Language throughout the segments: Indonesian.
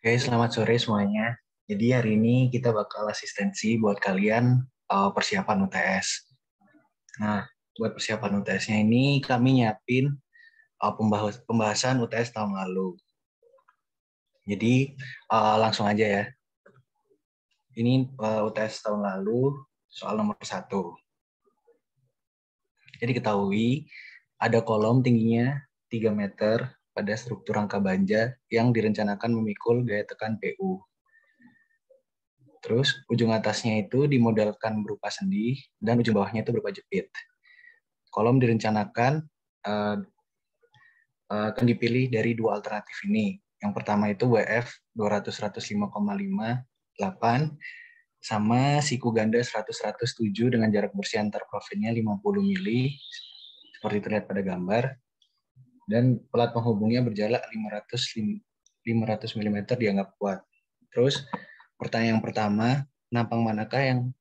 Oke, selamat sore semuanya. Jadi hari ini kita bakal asistensi buat kalian persiapan UTS. Nah, buat persiapan UTS-nya ini kami nyiapin pembahasan UTS tahun lalu. Jadi langsung aja ya. Ini UTS tahun lalu soal nomor 1. Jadi ketahui ada kolom tingginya 3 meter pada struktur rangka baja yang direncanakan memikul gaya tekan PU. Terus ujung atasnya itu dimodelkan berupa sendi dan ujung bawahnya itu berupa jepit. Kolom direncanakan akan dipilih dari dua alternatif ini. Yang pertama itu WF 200-105,58 sama siku ganda 100-107 dengan jarak bersih antar profilnya 50 mili seperti terlihat pada gambar. Dan pelat penghubungnya berjarak 500 mm dianggap kuat. Terus pertanyaan yang pertama, penampang manakah yang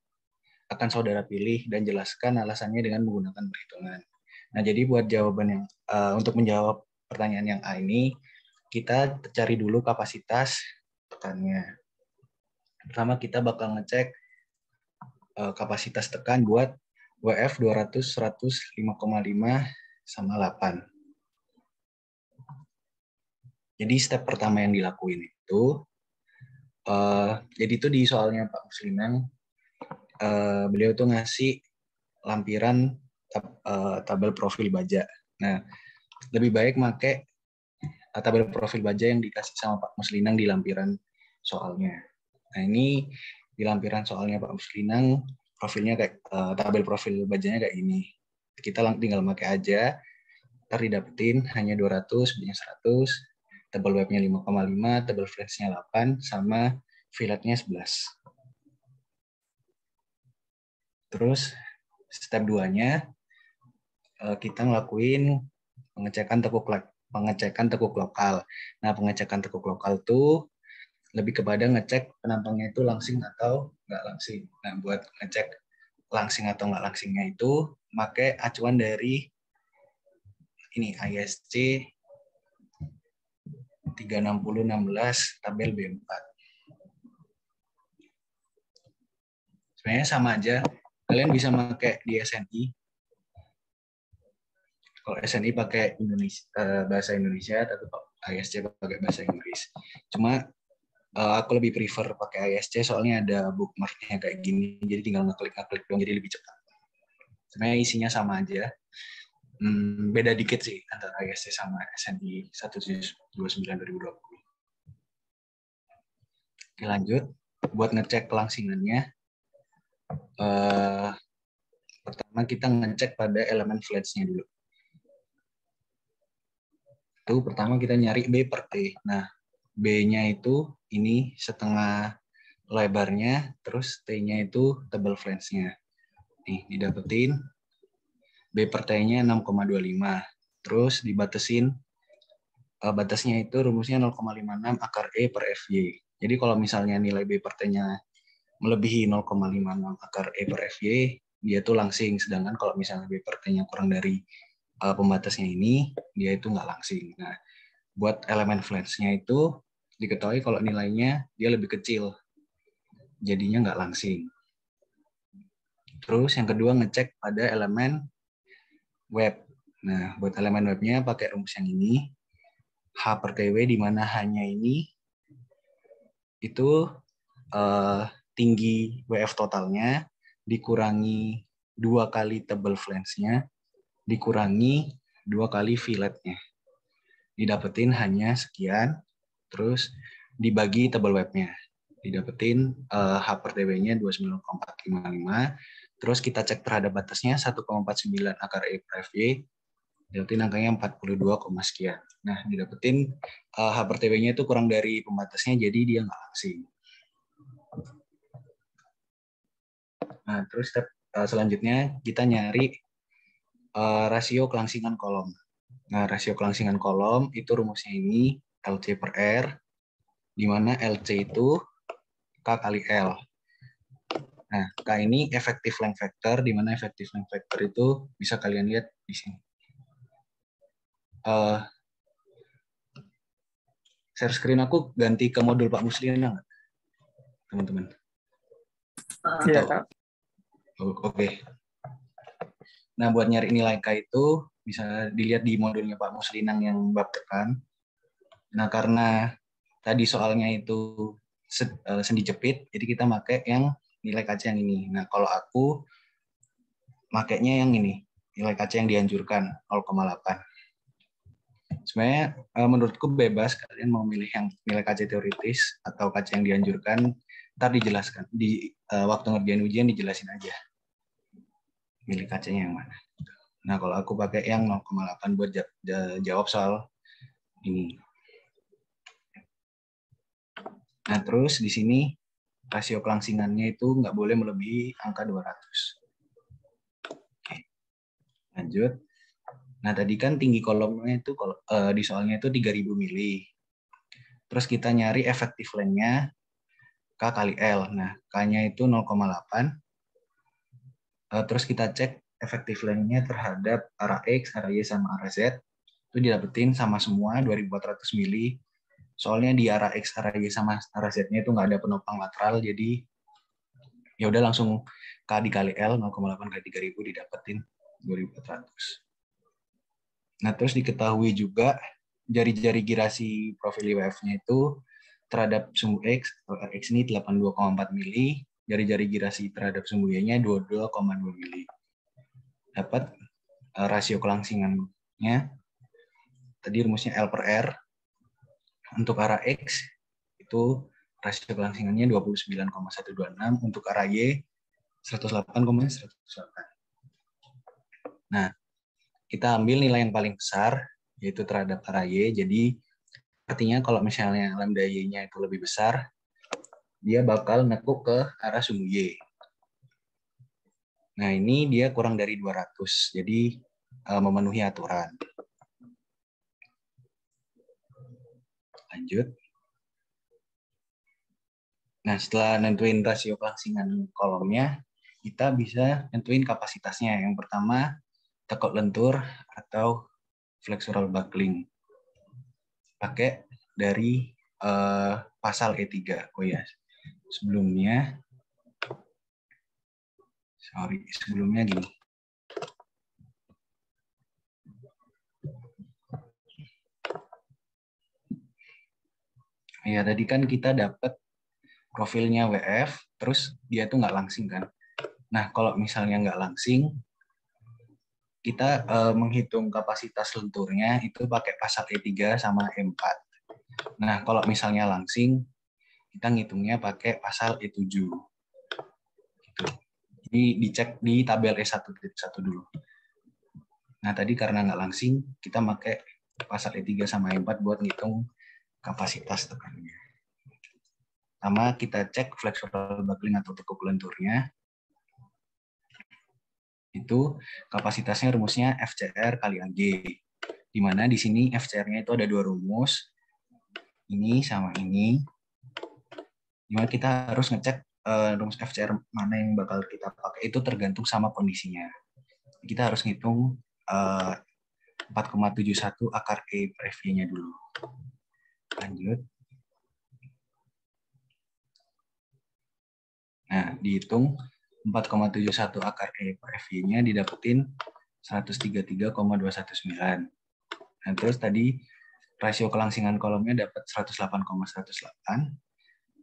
akan saudara pilih dan jelaskan alasannya dengan menggunakan perhitungan. Nah, jadi buat jawaban yang untuk menjawab pertanyaan yang A ini, kita cari dulu kapasitas tekannya. Pertama kita bakal ngecek kapasitas tekan buat WF 200-105,5 sama 8. Jadi step pertama yang dilakuin itu, jadi itu di soalnya Pak Muslinang, beliau tuh ngasih lampiran tabel profil baja. Nah, lebih baik pakai tabel profil baja yang dikasih sama Pak Muslinang di lampiran soalnya. Nah, ini di lampiran soalnya Pak Muslinang, profilnya kayak tabel profil bajanya kayak ini. Kita tinggal pakai aja, ntar didapetin hanya 200, B-nya 100, tebal webnya 5,5, tebal flange-nya 8, sama filletnya 11. Terus step 2-nya kita ngelakuin pengecekan tekuk lokal. Nah, pengecekan tekuk lokal tuh lebih kepada ngecek penampangnya itu langsing atau nggak langsing. Nah, buat ngecek langsing atau nggak langsingnya itu pakai acuan dari ini ISC 36016 tabel B4. Sebenarnya sama aja. Kalian bisa pakai di SNI. Kalau SNI pakai bahasa Indonesia, tapi ISC pakai bahasa Inggris. Cuma aku lebih prefer pakai ISC soalnya ada bookmarknya kayak gini, jadi tinggal ngeklik dong, jadi lebih cepat. Sebenarnya isinya sama aja. Beda dikit sih antara ISC sama SNI 129/2020. Oke, lanjut. Buat ngecek kelangsingannya, pertama kita ngecek pada elemen flats-nya dulu. Itu pertama kita nyari B per T. Nah, B-nya itu ini setengah lebarnya, terus T-nya itu tebal flange-nya. Nih, didapetin B per T-nya 6,25. Terus dibatesin, batasnya itu rumusnya 0,56 akar E per FY. Jadi kalau misalnya nilai B per T-nya melebihi 0,56 akar E per FY, dia tuh langsing. Sedangkan kalau misalnya B per T-nya kurang dari pembatasnya ini, dia itu nggak langsing. Nah, buat elemen flange-nya itu diketahui kalau nilainya dia lebih kecil, jadinya nggak langsing. Terus yang kedua ngecek pada elemen web. Nah, buat elemen webnya pakai rumus yang ini, H per TW, di mana hanya ini itu tinggi WF totalnya dikurangi 2 kali tebal flange-nya dikurangi 2 kali filletnya. Didapetin hanya sekian, terus dibagi tebal webnya. Didapetin H per TW-nya 29,455, terus kita cek terhadap batasnya 1,49 akar E per FY, didapetin angkanya 42, sekian. Nah, didapetin H per TW-nya itu kurang dari pembatasnya, jadi dia nggak langsing. Nah, terus step selanjutnya kita nyari rasio kelangsingan kolom. Nah, rasio kelangsingan kolom itu rumusnya ini LC per R, di mana LC itu K kali L. Nah, K ini effective length factor, di mana effective length factor itu bisa kalian lihat di sini. share screen aku ganti ke modul Pak Muslina nggak, teman-teman? Iya, Atau Kak. oke. Nah, buat nyari nilai K itu bisa dilihat di modulnya Pak Muslinang yang bab tekan. Nah, karena tadi soalnya itu sendi jepit, jadi kita pakai yang nilai KC yang ini. Nah, kalau aku makainya yang ini, nilai KC yang dianjurkan 0,8. Sebenarnya menurutku bebas kalian mau milih yang nilai KC teoritis atau KC yang dianjurkan, ntar dijelaskan di waktu ngerjain ujian dijelasin aja milih KC-nya yang mana. Nah, kalau aku pakai yang 0,8 buat jawab soal ini. Nah, terus di sini rasio kelangsingannya itu nggak boleh melebihi angka 200. Oke, lanjut. Nah, tadi kan tinggi kolomnya itu di soalnya itu 3000 mili. Terus kita nyari efektif lengthnya K kali L. Nah, K-nya itu 0,8. Terus kita cek efektif lengthnya terhadap arah X, arah Y, sama arah Z. Itu didapetin sama semua 2400 mili. Soalnya di arah X, arah Y, sama arah Z-nya itu nggak ada penopang lateral, jadi ya udah langsung K dikali L 0,8 kali 3000 didapetin 2400. Nah, terus diketahui juga jari-jari girasi profil IWF-nya itu terhadap sumbu X, atau Rx ini 82,4 mili, jari-jari girasi terhadap sumbu Y-nya 22,2 mili. Dapat rasio kelangsingannya, tadi rumusnya L per R. Untuk arah X, itu rasio kelangsingannya 29,126, untuk arah Y 108,108. Nah, kita ambil nilai yang paling besar, yaitu terhadap arah Y. Jadi, artinya kalau misalnya lambda Y-nya itu lebih besar, dia bakal nekuk ke arah sumbu Y. Nah, ini dia kurang dari 200, jadi memenuhi aturan. Lanjut. Nah, setelah nentuin rasio kelangsingan kolomnya, kita bisa nentuin kapasitasnya. Yang pertama, tekuk lentur atau flexural buckling. Pakai dari pasal E3. Oh ya, sebelumnya gini. Ya, tadi kan kita dapat profilnya WF, terus dia tuh nggak langsing kan. Nah, kalau misalnya nggak langsing, kita menghitung kapasitas lenturnya itu pakai pasal E3 sama E4. Nah, kalau misalnya langsing, kita ngitungnya pakai pasal E7. Gitu. Jadi dicek di tabel E1.1 dulu. Nah, tadi karena nggak langsing, kita pakai pasal E3 sama E4 buat ngitung kapasitas tekannya. Sama kita cek flexural buckling atau tekuk lenturnya. Itu kapasitasnya rumusnya FCR kali AG. Di mana di sini FCR-nya itu ada dua rumus. Ini sama ini. Dimana kita harus ngecek rumus FCR mana yang bakal kita pakai itu tergantung sama kondisinya. Kita harus ngitung 4,71 akar E per FY-nya dulu. Lanjut. Nah, dihitung 4,71 akar E per FY-nya didapetin 133,219. Nah, terus tadi rasio kelangsingan kolomnya dapat 108,108.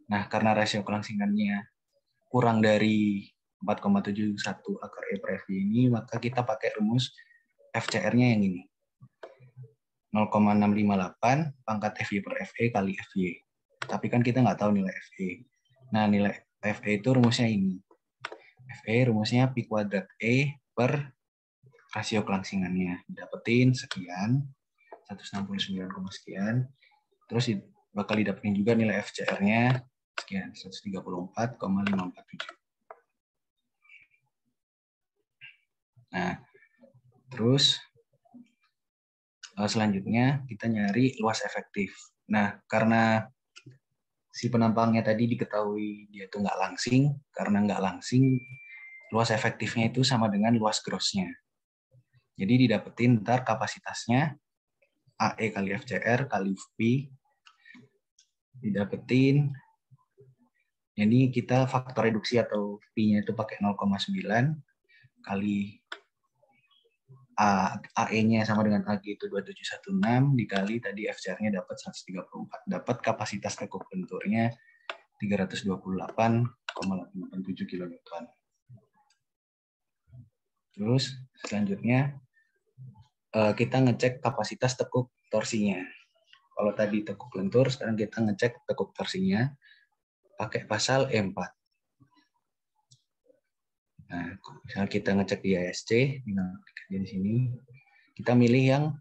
Nah, karena rasio kelangsingannya kurang dari 4,71 akar E per FY ini, maka kita pakai rumus FCR-nya yang ini. 0,658 pangkat FY per FE kali FY. Tapi kan kita nggak tahu nilai FE. Nah, nilai FE itu rumusnya ini. FE rumusnya pi kuadrat E per rasio kelangsingannya. Dapetin sekian, 169, sekian. Terus bakal didapetin juga nilai FCR-nya sekian, 134,547. Nah, terus selanjutnya kita nyari luas efektif. Nah, karena si penampangnya tadi diketahui dia itu nggak langsing, karena nggak langsing, luas efektifnya itu sama dengan luas grossnya. Jadi didapetin ntar kapasitasnya AE kali FCR kali P didapetin. Jadi kita faktor reduksi atau P-nya itu pakai 0,9 kali AE-nya sama dengan AG itu 2716 dikali tadi FCR-nya dapat 134. Dapat kapasitas tekuk lenturnya 328,87 kN. Terus selanjutnya kita ngecek kapasitas tekuk torsinya. Kalau tadi tekuk lentur, sekarang kita ngecek tekuk torsinya pakai pasal E4. Nah, misalnya kita ngecek di ISC, di sini, kita milih yang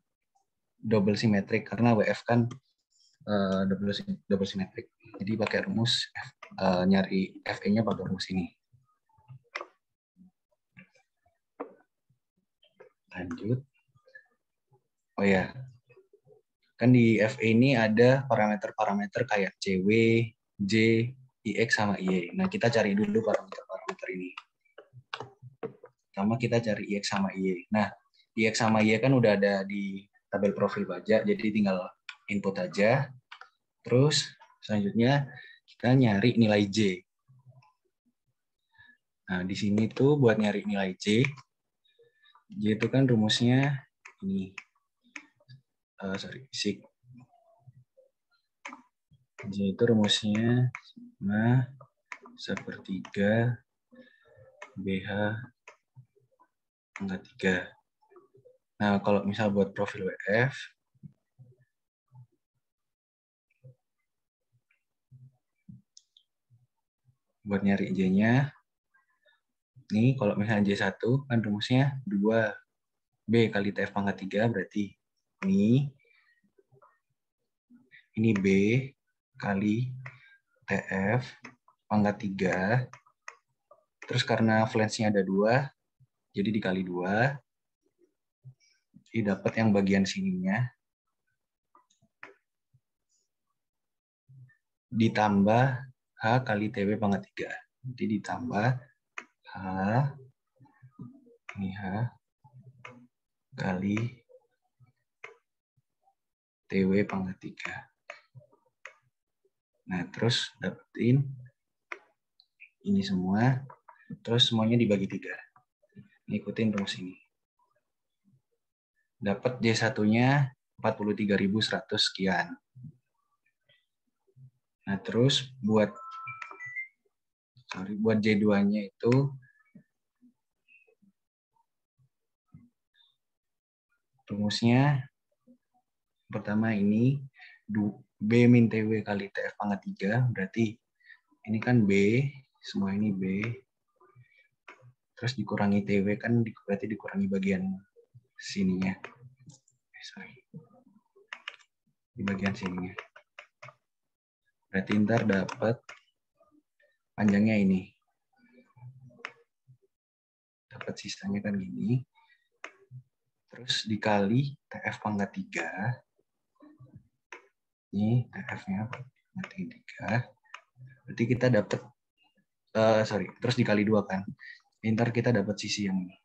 double symmetric karena WF kan double symmetric. Jadi pakai rumus nyari FE-nya pakai rumus ini. Lanjut. Oh ya, kan di FE ini ada parameter-parameter kayak CW, J, IX, sama IE. Nah, kita cari dulu parameter-parameter ini. Pertama kita cari IX sama IE. Nah, IX sama IE kan udah ada di tabel profil baja, jadi tinggal input aja. Terus selanjutnya kita nyari nilai J. Nah, di sini tuh buat nyari nilai J itu kan rumusnya ini. Sig. J itu rumusnya sigma sepertiga BH pangkat 3. Nah, kalau misal buat profil WF, buat nyari J-nya, nih kalau misalnya J1 kan rumusnya 2B kali TF pangkat 3, berarti ini B kali TF pangkat 3. Terus karena flange-nya ada 2, jadi dikali 2. Jadi dapat yang bagian sininya. Ditambah H kali TW pangkat 3. Jadi ditambah H, ini H, kali TW pangkat 3. Nah, terus dapetin ini semua. Terus semuanya dibagi 3. Ikutin rumus ini. Dapat J1-nya 43.100 sekian. Nah, terus buat J2-nya itu rumusnya pertama ini B min TW kali TF pangkat 3, berarti ini kan B, semua ini B. Terus dikurangi TW kan berarti dikurangi bagian sininya. Di bagian sininya. Berarti ntar dapat panjangnya ini. Dapat sisanya kan gini. Terus dikali TF pangkat 3. Ini TF-nya pangkat 3. Berarti kita dapat terus dikali 2 kan. Ntar kita dapat sisi yang ini.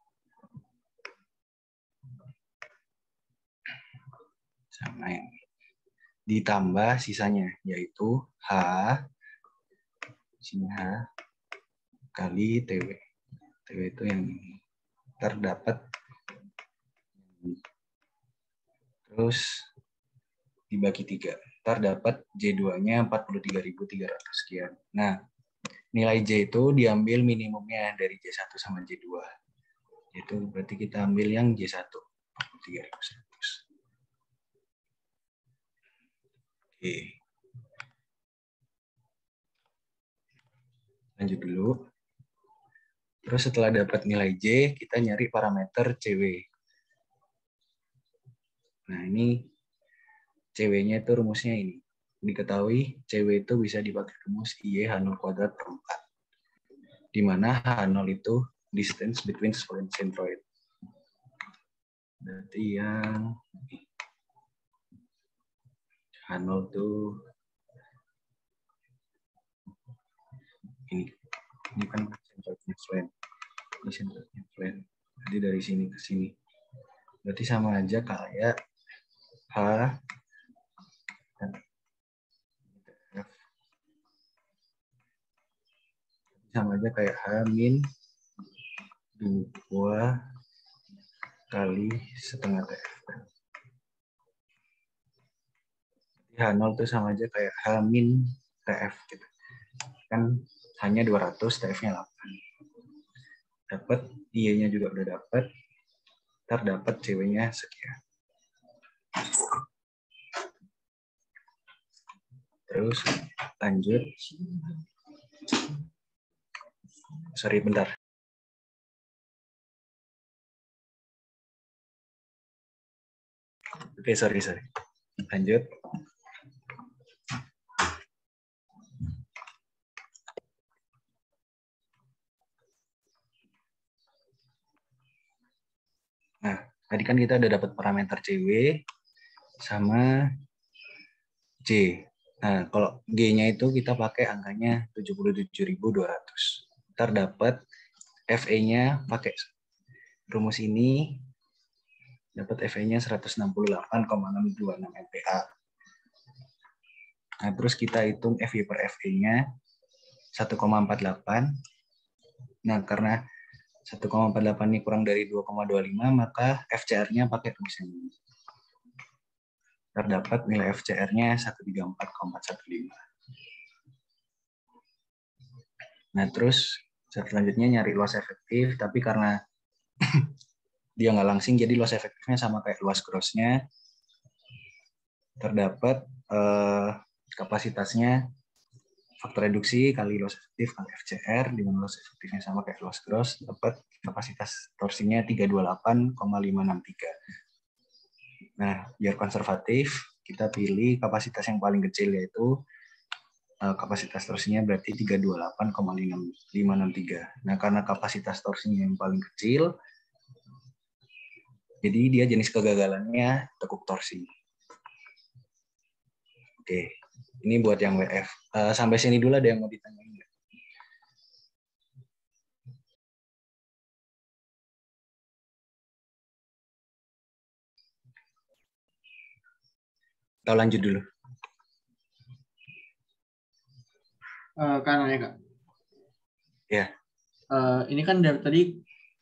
Sama yang ini. Ditambah sisanya, yaitu H, sini H, kali TW. TW itu yang ini. Terdapat. Terus dibagi 3. Terdapat J2-nya 43.300 sekian. Nah, nilai J itu diambil minimumnya dari J1 sama J2. Itu berarti kita ambil yang J1, 43.100. Oke. Lanjut dulu. Terus setelah dapat nilai J, kita nyari parameter CW. Nah, ini CW-nya itu rumusnya ini. Diketahui CW itu bisa dipakai rumus IE H0 kuadrat per 4. Di mana H0 itu distance between centroid. Berarti yang H0 itu ini kan centroidnya flat. Ini centroidnya flat. Jadi dari sini ke sini. Berarti sama aja kayak H dan F sama aja kayak H-2 kali setengah TF. H0 itu sama aja kayak H-TF gitu. Kan hanya 200, TF-nya 8. Dapat, I-nya juga udah dapat. Ntar dapat CW-nya sekian. Terus lanjut. Sorry, bentar. Oke, sorry. Lanjut. Nah, tadi kan kita udah dapat parameter CW sama J. Nah, kalau G-nya itu kita pakai angkanya 77.200. Ntar dapat FE-nya pakai rumus ini, dapat FE-nya 168,626 MPa. Nah, terus kita hitung FI per FE-nya 1,48. Nah, karena 1,48 ini kurang dari 2,25, maka FCR-nya pakai rumus ini. Terdapat nilai FCR-nya 134,415. Nah, terus selanjutnya nyari luas efektif, tapi karena dia nggak langsing, jadi luas efektifnya sama kayak luas gross-nya. Terdapat kapasitasnya faktor reduksi kali luas efektif kali FCR, dengan luas efektifnya sama kayak luas gross, dapat kapasitas torsinya 328,563. Nah, biar konservatif, kita pilih kapasitas yang paling kecil, yaitu kapasitas torsinya berarti 328,563. Nah, karena kapasitas torsinya yang paling kecil, jadi dia jenis kegagalannya tekuk torsi. Oke, ini buat yang WF. Sampai sini dulu ada yang mau ditanyain nggak? Atau lanjut dulu? Kan ya Kak. Ya. Ini kan dari tadi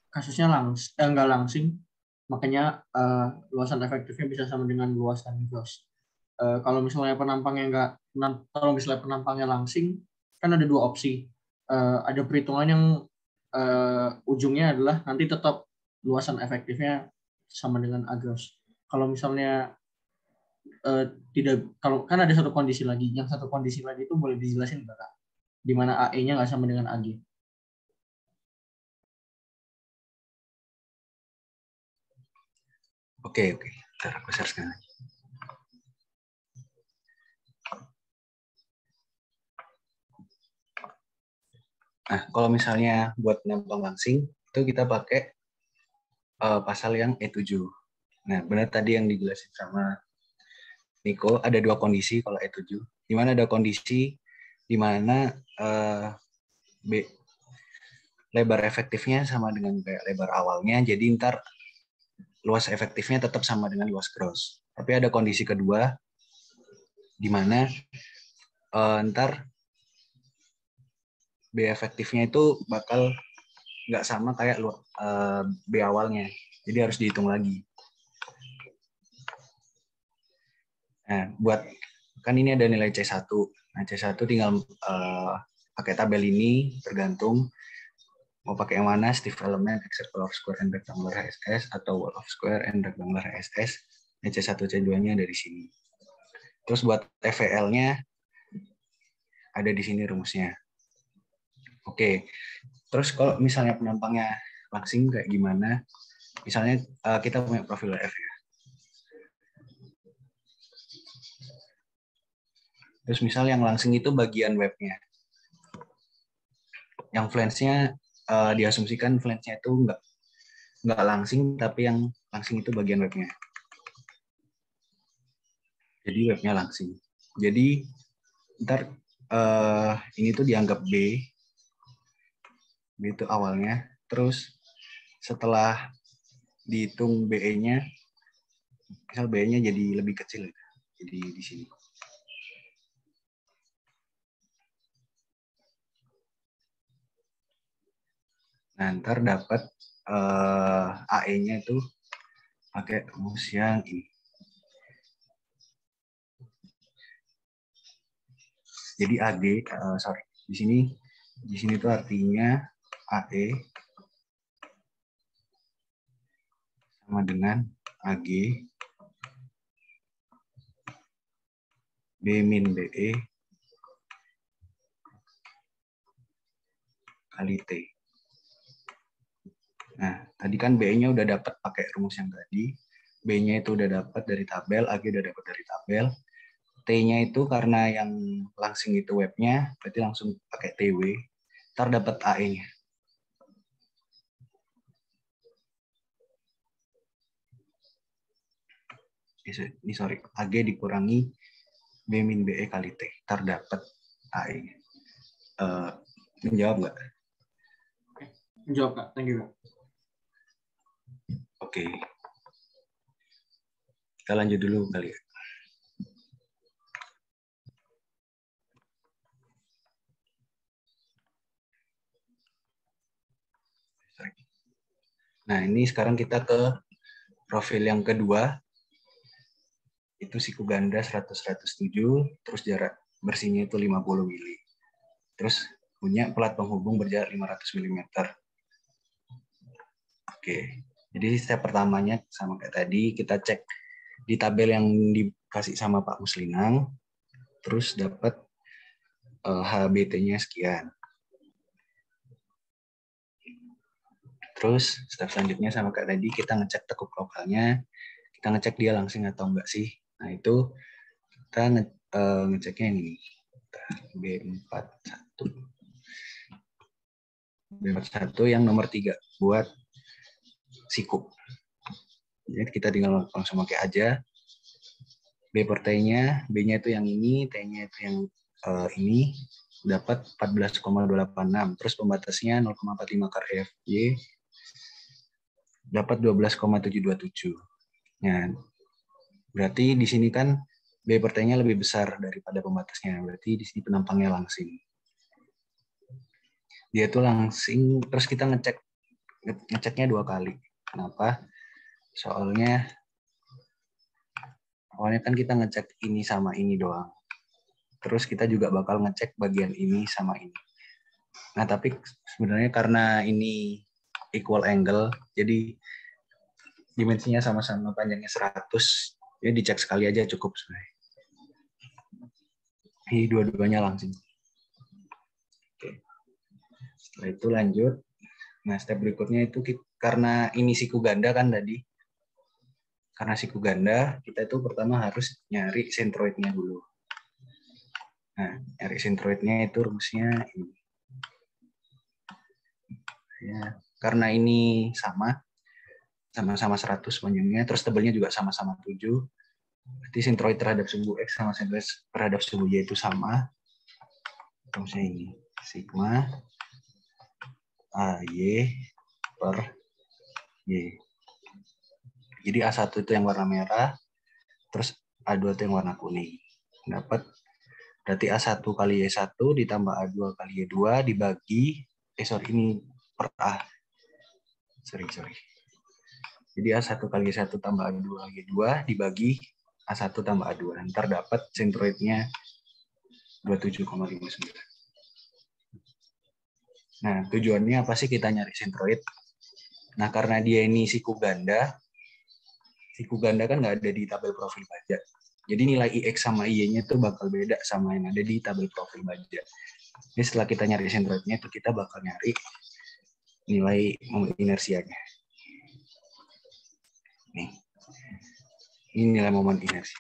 kasusnya nggak langsing, makanya luasan efektifnya bisa sama dengan luasan gross. Kalau misalnya penampangnya langsing, kan ada dua opsi. Ada perhitungan yang ujungnya adalah nanti tetap luasan efektifnya sama dengan A gross. Kalau misalnya tidak, kalau kan ada satu kondisi lagi, yang satu kondisi lagi itu boleh dijelasin nggak Kak? Di mana AE-nya nggak sama dengan AG. Oke. Ntar aku share sekarang. Nah, kalau misalnya buat penampang langsing, itu kita pakai pasal yang E7. Nah, benar tadi yang dijelasin sama Niko, ada dua kondisi kalau E7. Di mana ada kondisi di mana lebar efektifnya sama dengan kayak lebar awalnya, jadi ntar luas efektifnya tetap sama dengan luas gross. Tapi ada kondisi kedua, di mana ntar B efektifnya itu bakal nggak sama kayak B awalnya. Jadi harus dihitung lagi. Nah, kan ini ada nilai C1. Nah, C1 tinggal pakai tabel ini, tergantung mau pakai yang mana, Stiff Element, Except Wall of Square and Rectangular HSS, atau Wall of Square and Rectangular HSS. Nah, C1, C2-nya dari sini. Terus buat TVL-nya ada di sini rumusnya. Oke, terus kalau misalnya penampangnya langsing kayak gimana? Misalnya kita punya profil WF ya. Terus misal yang langsing itu bagian webnya. Yang flange-nya diasumsikan flange-nya itu nggak langsing, tapi yang langsing itu bagian webnya. Jadi webnya langsing. Jadi ntar ini tuh dianggap B itu awalnya. Terus setelah dihitung BE-nya, misal BE-nya jadi lebih kecil, jadi di sini. Nah, ntar dapat AE-nya itu pakai rumus yang ini. Jadi AG, sorry, di sini tuh artinya AE sama dengan AG B min BE kali T. Nah, tadi kan B-nya udah dapat pakai rumus yang tadi. B-nya itu udah dapat dari tabel, AG udah dapat dari tabel. T-nya itu karena yang langsing itu webnya, berarti langsung pakai TW. Ntar dapat AE-nya. Ini sorry, AG dikurangi B min BE kali T. Ntar dapat AE-nya. Menjawab nggak? Menjawab, Kak. Thank you, Kak. Oke. Kita lanjut dulu kali ya. Nah, ini sekarang kita ke profil yang kedua. Itu siku ganda 100-107, terus jarak bersihnya itu 50 mili. Terus punya pelat penghubung berjarak 500 mm. Oke, jadi step pertamanya sama kayak tadi, kita cek di tabel yang dikasih sama Pak Muslinang, terus dapat HBT-nya sekian. Terus step selanjutnya sama kayak tadi, kita ngecek tekuk lokalnya, kita ngecek dia langsing atau enggak sih. Nah itu kita ngeceknya ini, B41. B41 yang nomor 3 buat siku. Jadi kita tinggal langsung pakai aja. B per T-nya, B-nya itu yang ini, T-nya itu yang ini, dapat 14,286. Terus pembatasnya 0,45 kar FY, dapat 12,727. Nah, berarti di sini kan B per T-nya lebih besar daripada pembatasnya. Berarti di sini penampangnya langsing. Dia tuh langsing, terus kita ngeceknya 2 kali. Kenapa? Soalnya awalnya kan kita ngecek ini sama ini doang. Terus kita juga bakal ngecek bagian ini sama ini. Nah, tapi sebenarnya karena ini equal angle, jadi dimensinya sama-sama panjangnya 100, jadi dicek sekali aja cukup sebenarnya. Ini dua-duanya langsing. Oke. Setelah itu lanjut. Nah, step berikutnya itu karena ini siku ganda kan tadi. Karena siku ganda, kita itu pertama harus nyari sentroidnya dulu. Nah, nyari sentroidnya itu rumusnya ini. Ya, karena ini sama-sama 100 panjangnya, terus tebelnya juga sama-sama 7. Berarti sentroid terhadap sumbu X sama sentroid terhadap sumbu Y itu sama. Rumusnya ini, sigma AY per Y. Jadi A1 itu yang warna merah, terus A2 itu yang warna kuning. Dapat berarti A1 kali Y1 ditambah A2 kali Y2 dibagi, ini per A. Sorry. Jadi A1 kali Y1 tambah A2 kali Y2 dibagi A1 tambah A2. Ntar dapat sentroidnya 27,59. Nah, tujuannya apa sih kita nyari sentroid? Nah, karena dia ini siku ganda kan nggak ada di tabel profil baja. Jadi nilai IX sama Y-nya itu bakal beda sama yang ada di tabel profil baja. Jadi setelah kita nyari sentroidnya itu kita bakal nyari nilai momen inersianya. Nih. Ini nilai momen inersi.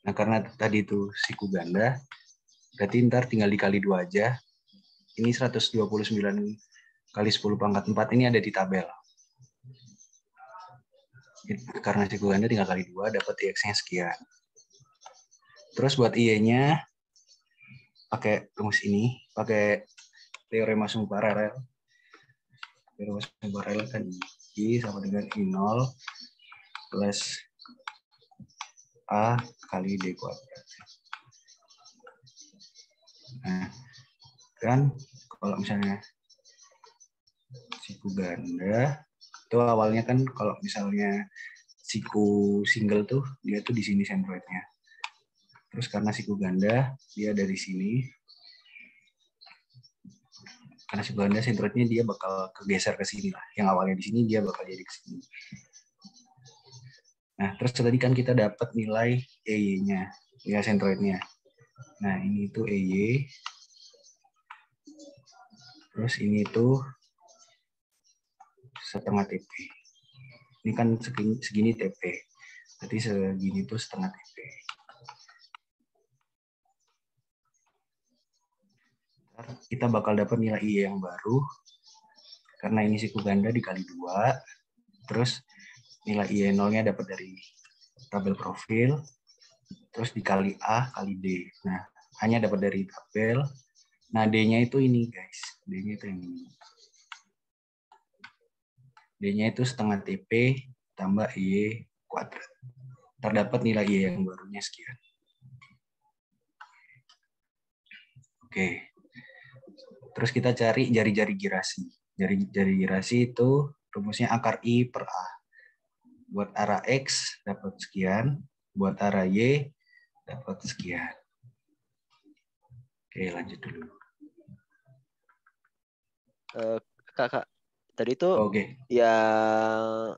Nah, karena tadi itu siku ganda, berarti ntar tinggal dikali 2 aja. Ini 129 kali 10 pangkat 4 ini ada di tabel. Karena siku ganda tinggal kali 2, dapat IX-nya sekian. Terus buat Y-nya, pakai rumus ini, pakai teorema sumbu paralel. Teorema sumbu paralel kan I sama dengan I0 plus A kali D kuadrat. Nah, kan kalau misalnya siku ganda itu awalnya kan kalau misalnya siku single tuh dia tuh di sini sentroidnya. Terus karena siku ganda dia dari sini. Karena siku ganda sentroidnya dia bakal kegeser ke sini lah. Yang awalnya di sini dia bakal jadi ke sini. Nah, terus tadi kan kita dapat nilai EY-nya, ya sentroidnya. Nah, ini tuh EY. Terus ini tuh setengah TP. Ini kan segini TP. Berarti segini tuh setengah TP. Kita bakal dapat nilai I yang baru. Karena ini siku ganda dikali 2. Terus nilai I nolnya dapat dari tabel profil. Terus dikali A kali D. Nah, hanya dapat dari tabel. Nah, D-nya itu ini, guys. D-nya itu ini. D-nya itu setengah TP tambah I kuadrat. Terdapat nilai I yang barunya sekian. Oke. Terus kita cari jari-jari girasi. Jari-jari girasi itu rumusnya akar I per A. Buat arah X dapat sekian. Buat arah Y dapat sekian. Oke, lanjut dulu. Kakak, tadi itu yang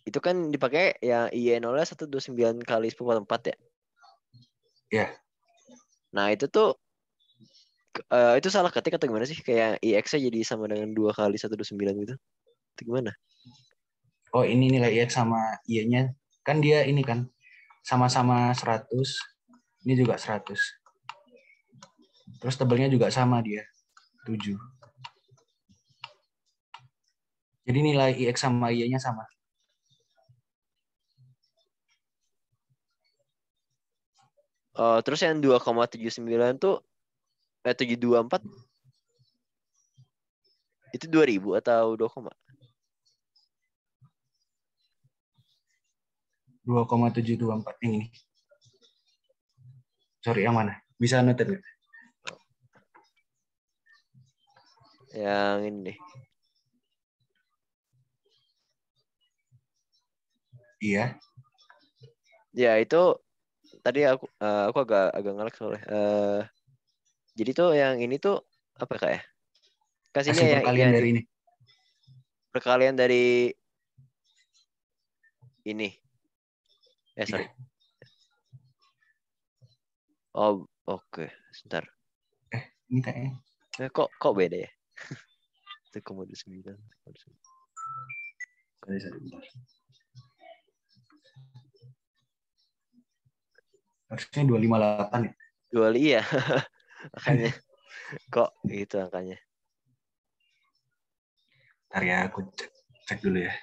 itu kan dipakai yang IE0-nya 129 kali 10/4 ya? Ya. Nah, itu tuh itu salah ketik atau gimana sih? Kayak IX-nya jadi sama dengan 2 kali 129 gitu. Itu gimana? Oh, ini nilai IX sama Y-nya. Kan dia ini kan sama-sama 100. Ini juga 100. Terus tebelnya juga sama dia. 7. Jadi nilai IX sama Y-nya sama. Terus yang 2,79 tuh 724 itu 2000 atau 2, 2,724 yang ini. Sorry, yang mana? Bisa noted nggak? yang ini nih. Iya. Ya, itu tadi aku agak ngelek soalnya. Jadi tuh yang ini tuh apa Kak ya? Kasih ini Hasil yang perkalian dari ini. Perkalian dari ini. Sorry. Iya. Oh, oke. Sebentar. Ini kayaknya. Kok beda ya? 1,29. Harusnya 258 ya? 2 iya. Makanya kok itu angkanya. Ntar ya, aku cek dulu ya.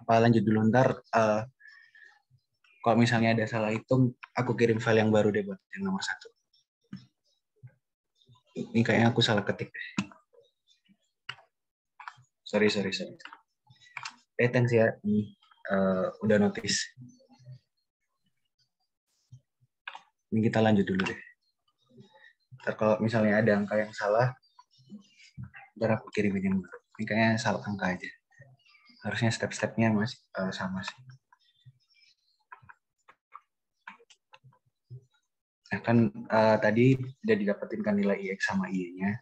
Apa lanjut dulu ntar. Kalau misalnya ada salah hitung, aku kirim file yang baru deh buat yang nomor 1. Ini kayaknya aku salah ketik deh. Sorry. Thanks ya. Ini udah notice. Ini kita lanjut dulu deh. Ntar kalau misalnya ada angka yang salah, ntar aku kirimin yang baru. Ini kayaknya salah angka aja. Harusnya step-stepnya masih sama sih. Nah kan tadi udah didapetin kan nilai IX sama Y-nya.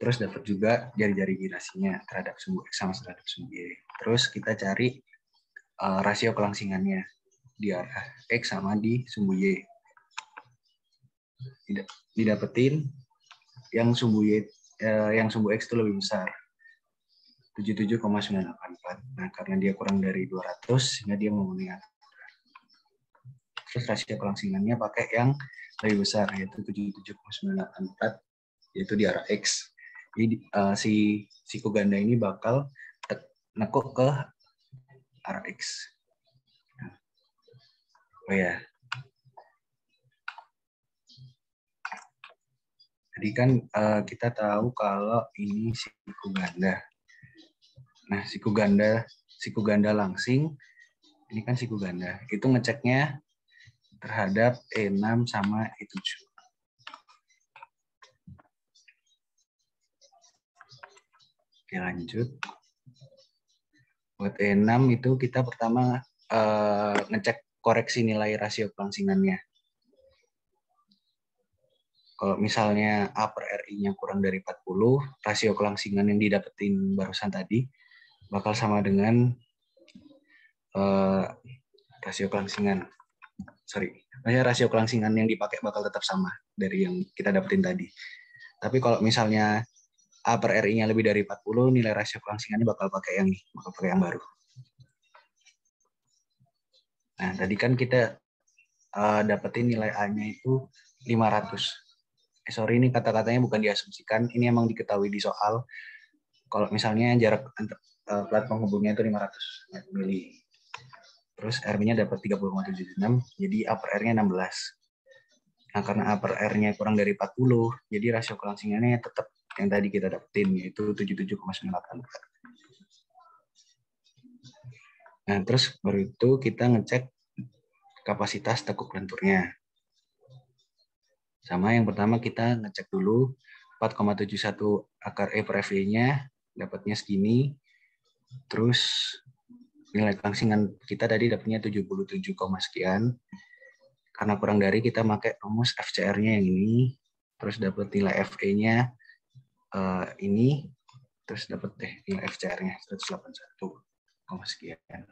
Terus dapat juga jari-jari girasinya terhadap sumbu X sama terhadap sumbu Y. Terus kita cari rasio kelangsingannya di arah X sama di sumbu Y. Didapetin yang sumbu Y yang sumbu X itu lebih besar. 77,984. Nah, karena dia kurang dari 200 sehingga dia memenuhi aturan. Terus rasio kelangsingannya pakai yang lebih besar yaitu 77,984 yaitu di arah X. Jadi si siku ganda ini bakal nekuk ke arah X. Oh ya. Jadi kan kita tahu kalau ini siku ganda. Nah, siku ganda langsing, ini kan siku ganda. Itu ngeceknya terhadap E6 sama E7. Oke, lanjut. Buat E6 itu kita pertama ngecek koreksi nilai rasio kelangsingannya. Kalau misalnya A per RI-nya kurang dari 40, rasio kelangsingan yang didapetin barusan tadi bakal sama dengan rasio kelangsingan. Rasio kelangsingan yang dipakai bakal tetap sama dari yang kita dapetin tadi. Tapi kalau misalnya A per RI-nya lebih dari 40, nilai rasio kelangsingannya bakal pakai yang baru. Nah, tadi kan kita dapetin nilai A-nya itu 500. Sorry, ini kata-katanya bukan diasumsikan, ini emang diketahui di soal. Kalau misalnya jarak plat penghubungnya itu 500 mili. Terus R-nya dapat 30,76, jadi A per R-nya 16. Nah, karena A per R-nya kurang dari 40, jadi rasio kelangsingannya tetap yang tadi kita dapetin, yaitu 77,98. Nah, terus baru itu kita ngecek kapasitas tekuk lenturnya. Sama yang pertama kita ngecek dulu 4,71 akar E per FE-nya dapatnya segini. Terus nilai kelangsingan kita tadi dapatnya 77, sekian. Karena kurang dari kita pakai rumus FCR-nya yang ini. Terus dapat nilai FE-nya ini. Terus dapat nilai FCR-nya 181, sekian.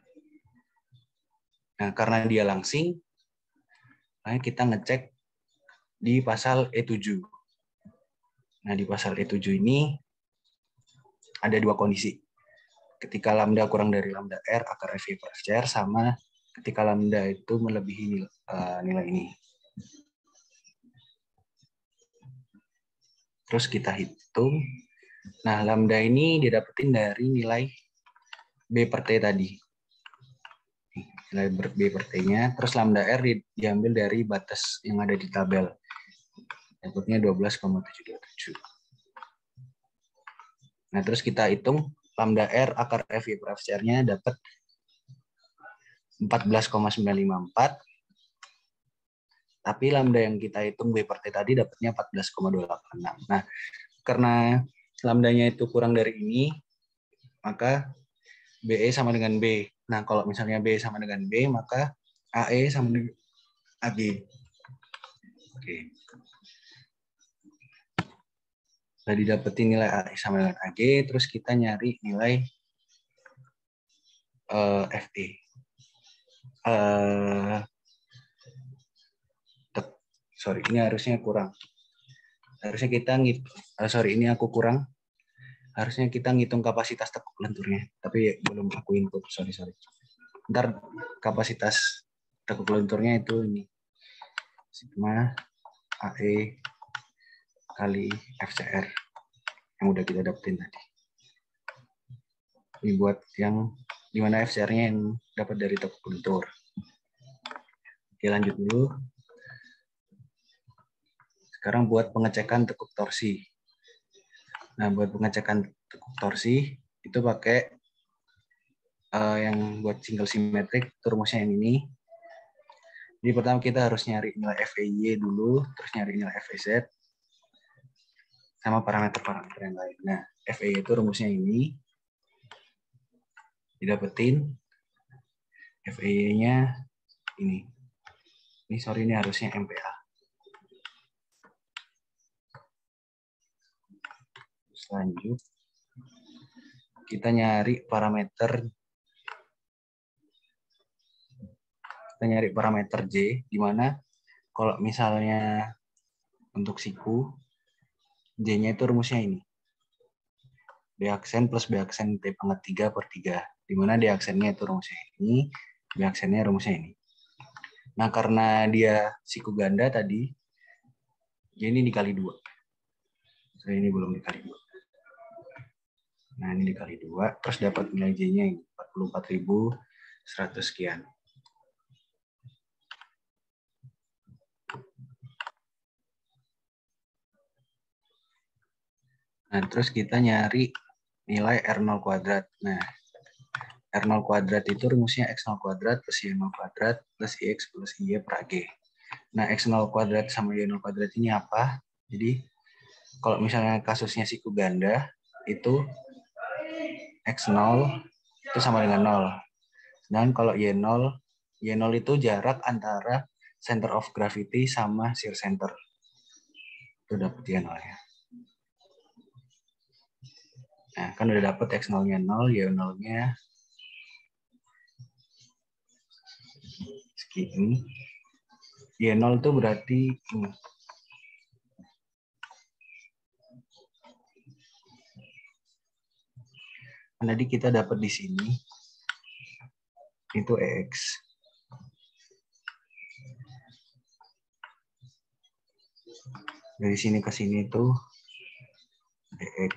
Nah, karena dia langsing, kita ngecek di pasal E7. Nah, di pasal E7 ini ada dua kondisi. Ketika lambda kurang dari lambda R, akar FE per FCR, sama ketika lambda itu melebihi nilai ini. Terus kita hitung. Nah, lambda ini didapetin dari nilai B per T tadi. Nilai B per T-nya. Terus lambda R diambil dari batas yang ada di tabel. Dapatnya 12,727. Nah, terus kita hitung lambda R akar FE per FCR-nya dapat 14,954. Tapi lambda yang kita hitung B per T tadi dapatnya 14,286. Nah, karena lambdanya itu kurang dari ini, maka BE sama dengan B. Nah, kalau misalnya B sama dengan B, maka AE sama dengan AG. Oke. Sudah didapetin nilai AE sama dengan AG, terus kita nyari nilai FE. Sorry, ini harusnya kurang. Harusnya kita ini aku kurang. Harusnya kita ngitung kapasitas tekuk lenturnya, tapi belum aku input. Sorry. Ntar kapasitas tekuk lenturnya itu ini. Sigma AE kali FCR yang udah kita dapetin tadi. Ini buat yang dimana FCR-nya yang dapat dari tekuk lentur. Oke, lanjut dulu. Sekarang buat pengecekan tekuk torsi. Nah, buat pengecekan tekuk torsi itu pakai yang buat single symmetric, itu rumusnya yang ini. Jadi pertama kita harus nyari nilai FEY dulu, terus nyari nilai FEZ, sama parameter-parameter yang lain. Nah, FEY itu rumusnya ini. Didapetin FEY-nya ini. Ini harusnya MPa. Lanjut, kita nyari parameter J, di mana kalau misalnya untuk siku, J-nya itu rumusnya ini. B aksen plus B aksen T pangkat 3 per 3. Di mana D aksennya itu rumusnya ini, B aksennya rumusnya ini. Nah, karena dia siku ganda tadi, J ini dikali 2. So, ini belum dikali 2. Nah, ini dikali 2, terus dapat nilai J-nya ini, 44.100 sekian. Nah, terus kita nyari nilai R0 kuadrat. Nah, R0 kuadrat itu rumusnya X0 kuadrat plus Y0 kuadrat plus IX plus Y per AG. Nah, X0 kuadrat sama Y0 kuadrat ini apa? Jadi, kalau misalnya kasusnya siku ganda, itu X0 itu sama dengan 0. Dan kalau Y0 itu jarak antara center of gravity sama shear center. Itu dapat Y0 ya. Nah, kan udah dapat X0-nya 0, Y0-nya segini. Y0 itu berarti ini. Tadi kita dapat di sini itu EX. Dari sini ke sini itu DX.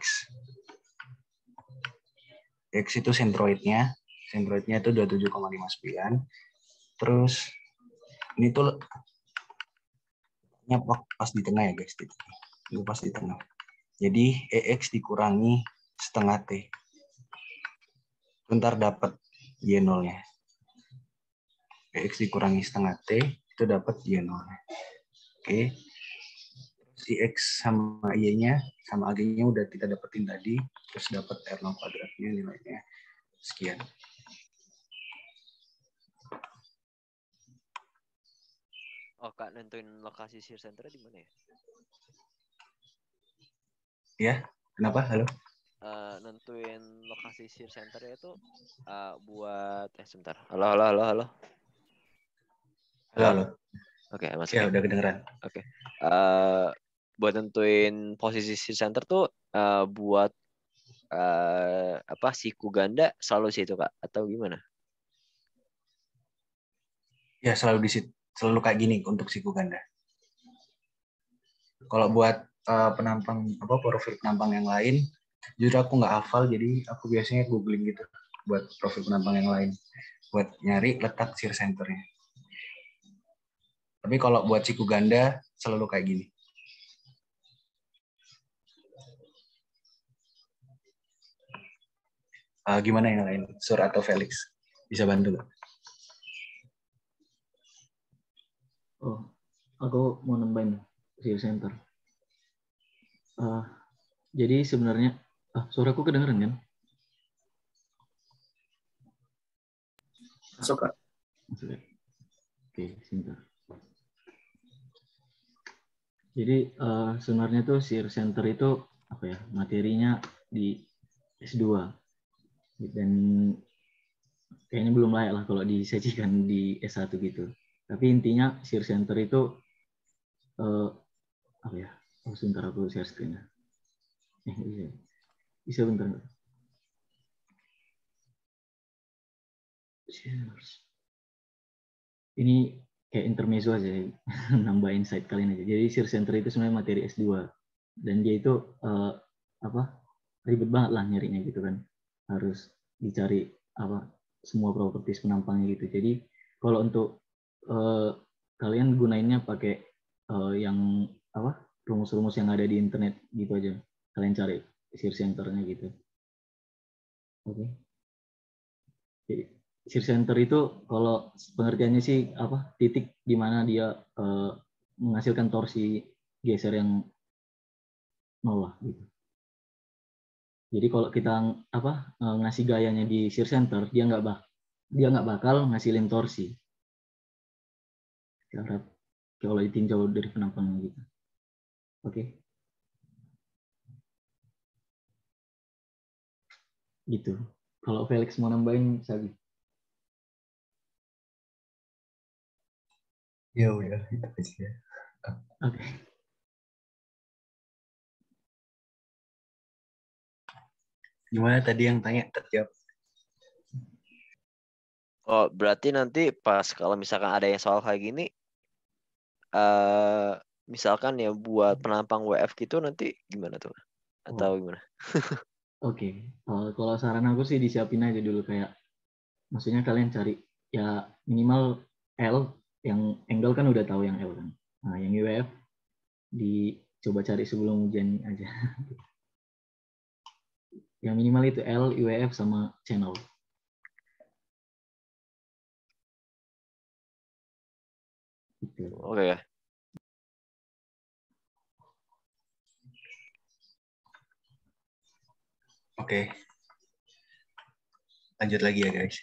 X itu sentroidnya. Sentroidnya itu 27,59. Terus ini tuh pas di tengah ya guys. Itu pas di tengah. Jadi EX dikurangi setengah T. Bentar dapat Y0-nya. EX dikurangi setengah T, itu dapat Y0-nya. Oke. Si X sama Y-nya, sama AG-nya udah kita dapetin tadi. Terus dapat R0 kuadratnya nilainya sekian. Oh, Kak, nentuin lokasi shear center di mana ya? Ya, kenapa? Halo? Nentuin lokasi shear center itu buat sebentar. Halo. Halo. Oke, masuk Ya, udah kedengeran. Oke. Buat nentuin posisi shear center tuh buat siku ganda selalu situ, Kak, atau gimana? Ya, selalu kayak gini untuk siku ganda. Kalau buat penampang profil penampang yang lain, jujur aku nggak hafal, jadi aku biasanya googling gitu buat profil penampang yang lain, buat nyari letak shear centernya. Tapi kalau buat siku ganda selalu kayak gini. Gimana yang lain? Sur atau Felix? Bisa bantu nggak? Oh, aku mau nambahin shear center. Jadi sebenarnya, suaraku kedengeran kan? Masuk, Kak. Oke, sebentar. Jadi sebenarnya tuh shear center itu apa ya, materinya di S2 dan kayaknya belum layak lah kalau disajikan di S1 gitu. Tapi intinya shear center itu apa ya? Oh, sebentar aku share screen-nya. Bisa bentar nggak? Ini kayak intermezzo aja, nambah insight kalian aja. Jadi shear center itu sebenarnya materi S2 dan dia itu ribet banget lah nyarinya gitu kan. Harus dicari semua properties penampangnya gitu. Jadi kalau untuk kalian gunainnya pakai yang rumus-rumus yang ada di internet gitu aja. Kalian cari shear center-nya gitu. Oke. Jadi shear center itu kalau pengertiannya sih titik di mana dia menghasilkan torsi geser yang nol lah gitu. Jadi kalau kita ngasih gayanya di shear center, dia nggak bakal ngasilin torsi. Kalau ditinjau dari penampangnya gitu. Oke. Gitu. Kalau Felix mau nambahin, Sabi. Ya udah, itu aja. Oke. Gimana tadi yang tanya terjawab? Oh, berarti nanti pas kalau misalkan ada yang soal kayak gini, misalkan ya buat penampang WF gitu nanti gimana tuh? Atau gimana? Oke. Kalau saran aku sih disiapin aja dulu kayak, maksudnya kalian cari ya minimal L, yang angle kan udah tahu yang L kan. Nah, yang UF dicoba cari sebelum ujian aja. Yang minimal itu L, IWF, sama channel. Gitu. Oke ya. Oke. Lanjut lagi ya guys.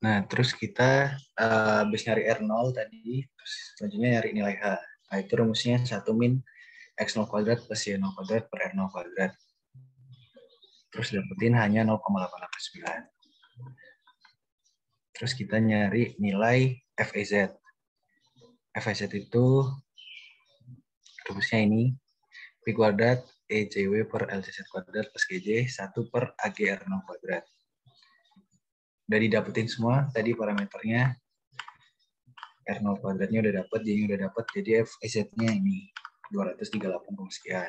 Nah, terus kita habis nyari R0 tadi, terus selanjutnya nyari nilai H. Nah, itu rumusnya 1 min X0 kuadrat plus Y0 kuadrat per R0 kuadrat. Terus dapetin hanya 0,889. Terus kita nyari nilai FEZ. FEZ itu rumusnya ini, P kuadrat EJW per LCZ kuadrat plus GJ 1 per AGR0 kuadrat. Udah didapetin semua tadi parameternya. R0 kuadratnya udah dapet, J-nya udah dapet, jadi FEZ-nya ini 238, sekian.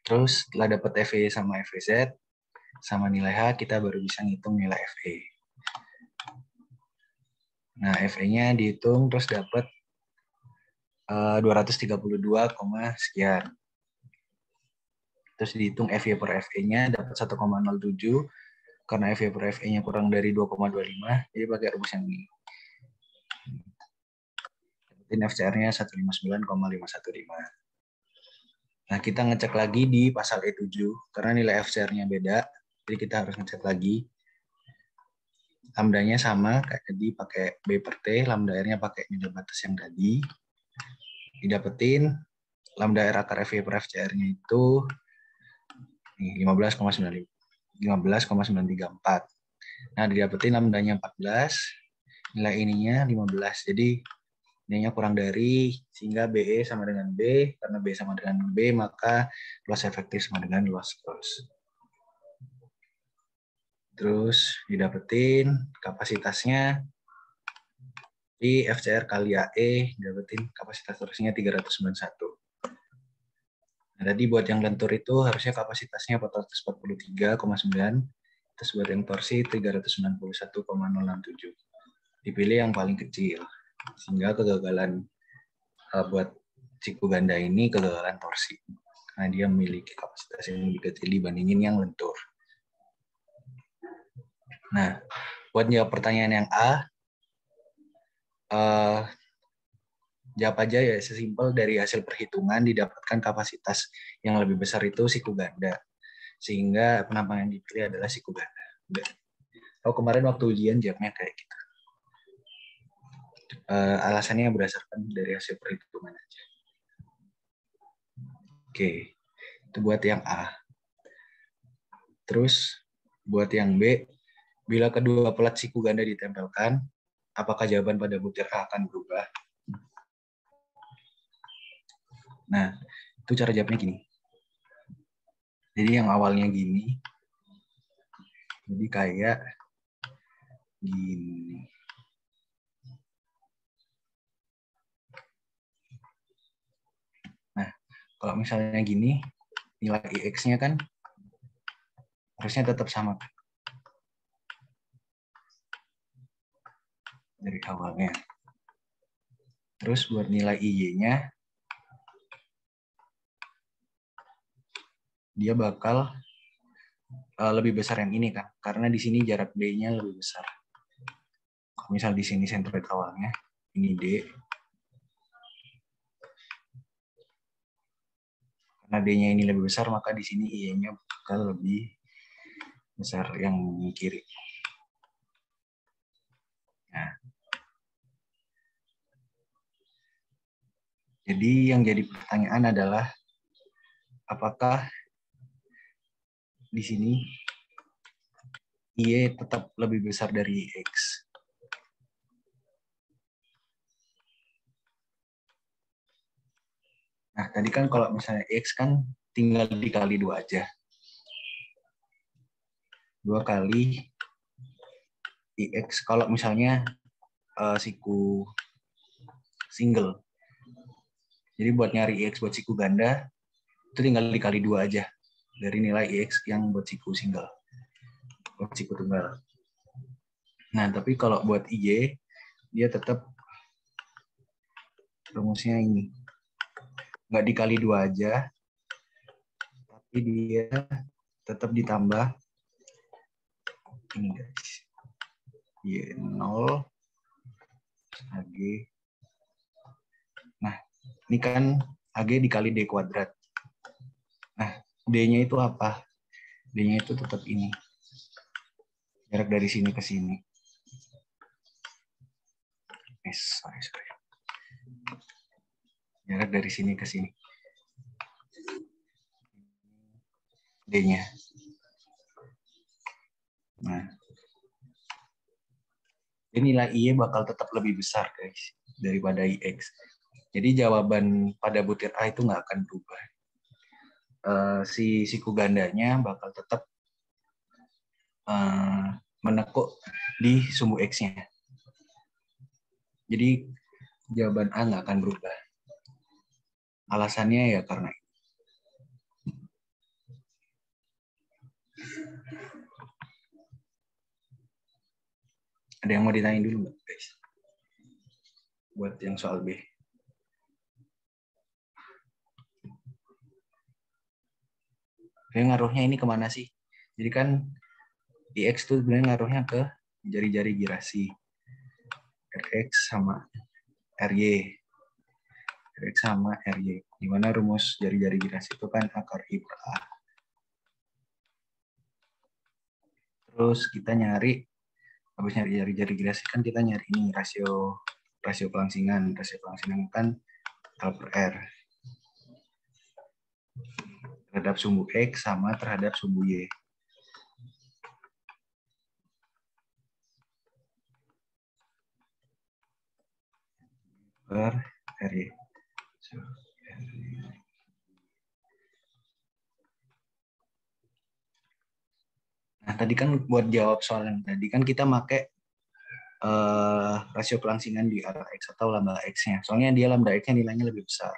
Terus setelah dapet FE sama FEZ sama nilai H, kita baru bisa ngitung nilai FE. Nah, FE-nya dihitung terus dapet 232, sekian. Terus dihitung FE per FE-nya dapat 1,07, karena FE per FE-nya kurang dari 2,25, jadi pakai rumus yang ini. Dapetin FCR-nya 159,515. Nah, kita ngecek lagi di pasal E7, karena nilai FCR-nya beda, jadi kita harus ngecek lagi. Lambdanya sama, kayak tadi pakai B per T, lambda R-nya pakai nilai batas yang tadi. Didapetin, lambda R akar FE per FCR-nya itu 15,934. Nah, didapetin lambdanya 14, nilai ininya 15. Jadi nilainya kurang dari, sehingga BE sama dengan B. Karena B sama dengan B, maka luas efektif sama dengan luas cross. Terus didapetin kapasitasnya di FCR kali AE, didapetin kapasitas torsinya 391. Nah, tadi buat yang lentur itu harusnya kapasitasnya 443,9. Terus buat yang torsi 391,067. Dipilih yang paling kecil. Sehingga kegagalan buat siku ganda ini kegagalan torsi. Karena dia memiliki kapasitas yang lebih kecil dibandingin yang lentur. Nah, buat jawab pertanyaan yang A, jawab aja ya, sesimpel dari hasil perhitungan didapatkan kapasitas yang lebih besar itu siku ganda. Sehingga penampang yang dipilih adalah siku ganda. Kalau kemarin waktu ujian jawabnya kayak gitu. Alasannya berdasarkan dari hasil perhitungan aja. Oke, itu buat yang A. Terus buat yang B, bila kedua pelat siku ganda ditempelkan, apakah jawaban pada butir A akan berubah? Nah, itu cara jawabnya gini. Jadi yang awalnya gini, jadi kayak gini. Nah, kalau misalnya gini, nilai IX-nya kan harusnya tetap sama dari awalnya. Terus buat nilai IY-nya, dia bakal lebih besar yang ini kan, karena di sini jarak D-nya lebih besar. Kalau misal di sini sentroid awalnya, ini D. Karena D-nya ini lebih besar, maka di sini IY-nya bakal lebih besar yang kiri. Nah, jadi yang jadi pertanyaan adalah apakah di sini IY tetap lebih besar dari X? Nah, tadi kan kalau misalnya X kan tinggal dikali 2 aja. 2 kali IX kalau misalnya siku single. Jadi buat nyari IX buat siku ganda, itu tinggal dikali 2 aja dari nilai IX yang buat siku single. Buat siku tunggal. Nah, tapi kalau buat IY, dia tetap rumusnya ini. Nggak dikali 2 aja, tapi dia tetap ditambah ini guys. Y0 AG. Nah, ini kan AG dikali D kuadrat. Nah, D-nya itu apa? D-nya itu tetap ini. Jarak dari sini ke sini. Sorry. Jarak dari sini ke sini. D-nya. Nah, nilai I bakal tetap lebih besar guys daripada IX. Jadi jawaban pada butir A itu nggak akan berubah. Si siku gandanya bakal tetap menekuk di sumbu X-nya. Jadi jawaban A nggak akan berubah. Alasannya ya karena ada yang mau ditanya dulu nggak guys? Buat yang soal B. Oke, ngaruhnya ini kemana sih? Jadi kan IX itu sebenarnya ngaruhnya ke jari-jari girasi. RX sama RY. RX sama RY. Di mana rumus jari-jari girasi itu kan akar I per A. Terus kita nyari, habis nyari jari-jari girasi kan kita nyari ini rasio kelangsingan. Rasio kelangsingan kan L per R. Terhadap sumbu X sama terhadap sumbu Y. Per RY. Nah, tadi kan buat jawab soal yang tadi kan kita pakai rasio kelangsingan di arah X atau lambda X-nya. Soalnya dia lambda X-nya nilainya lebih besar.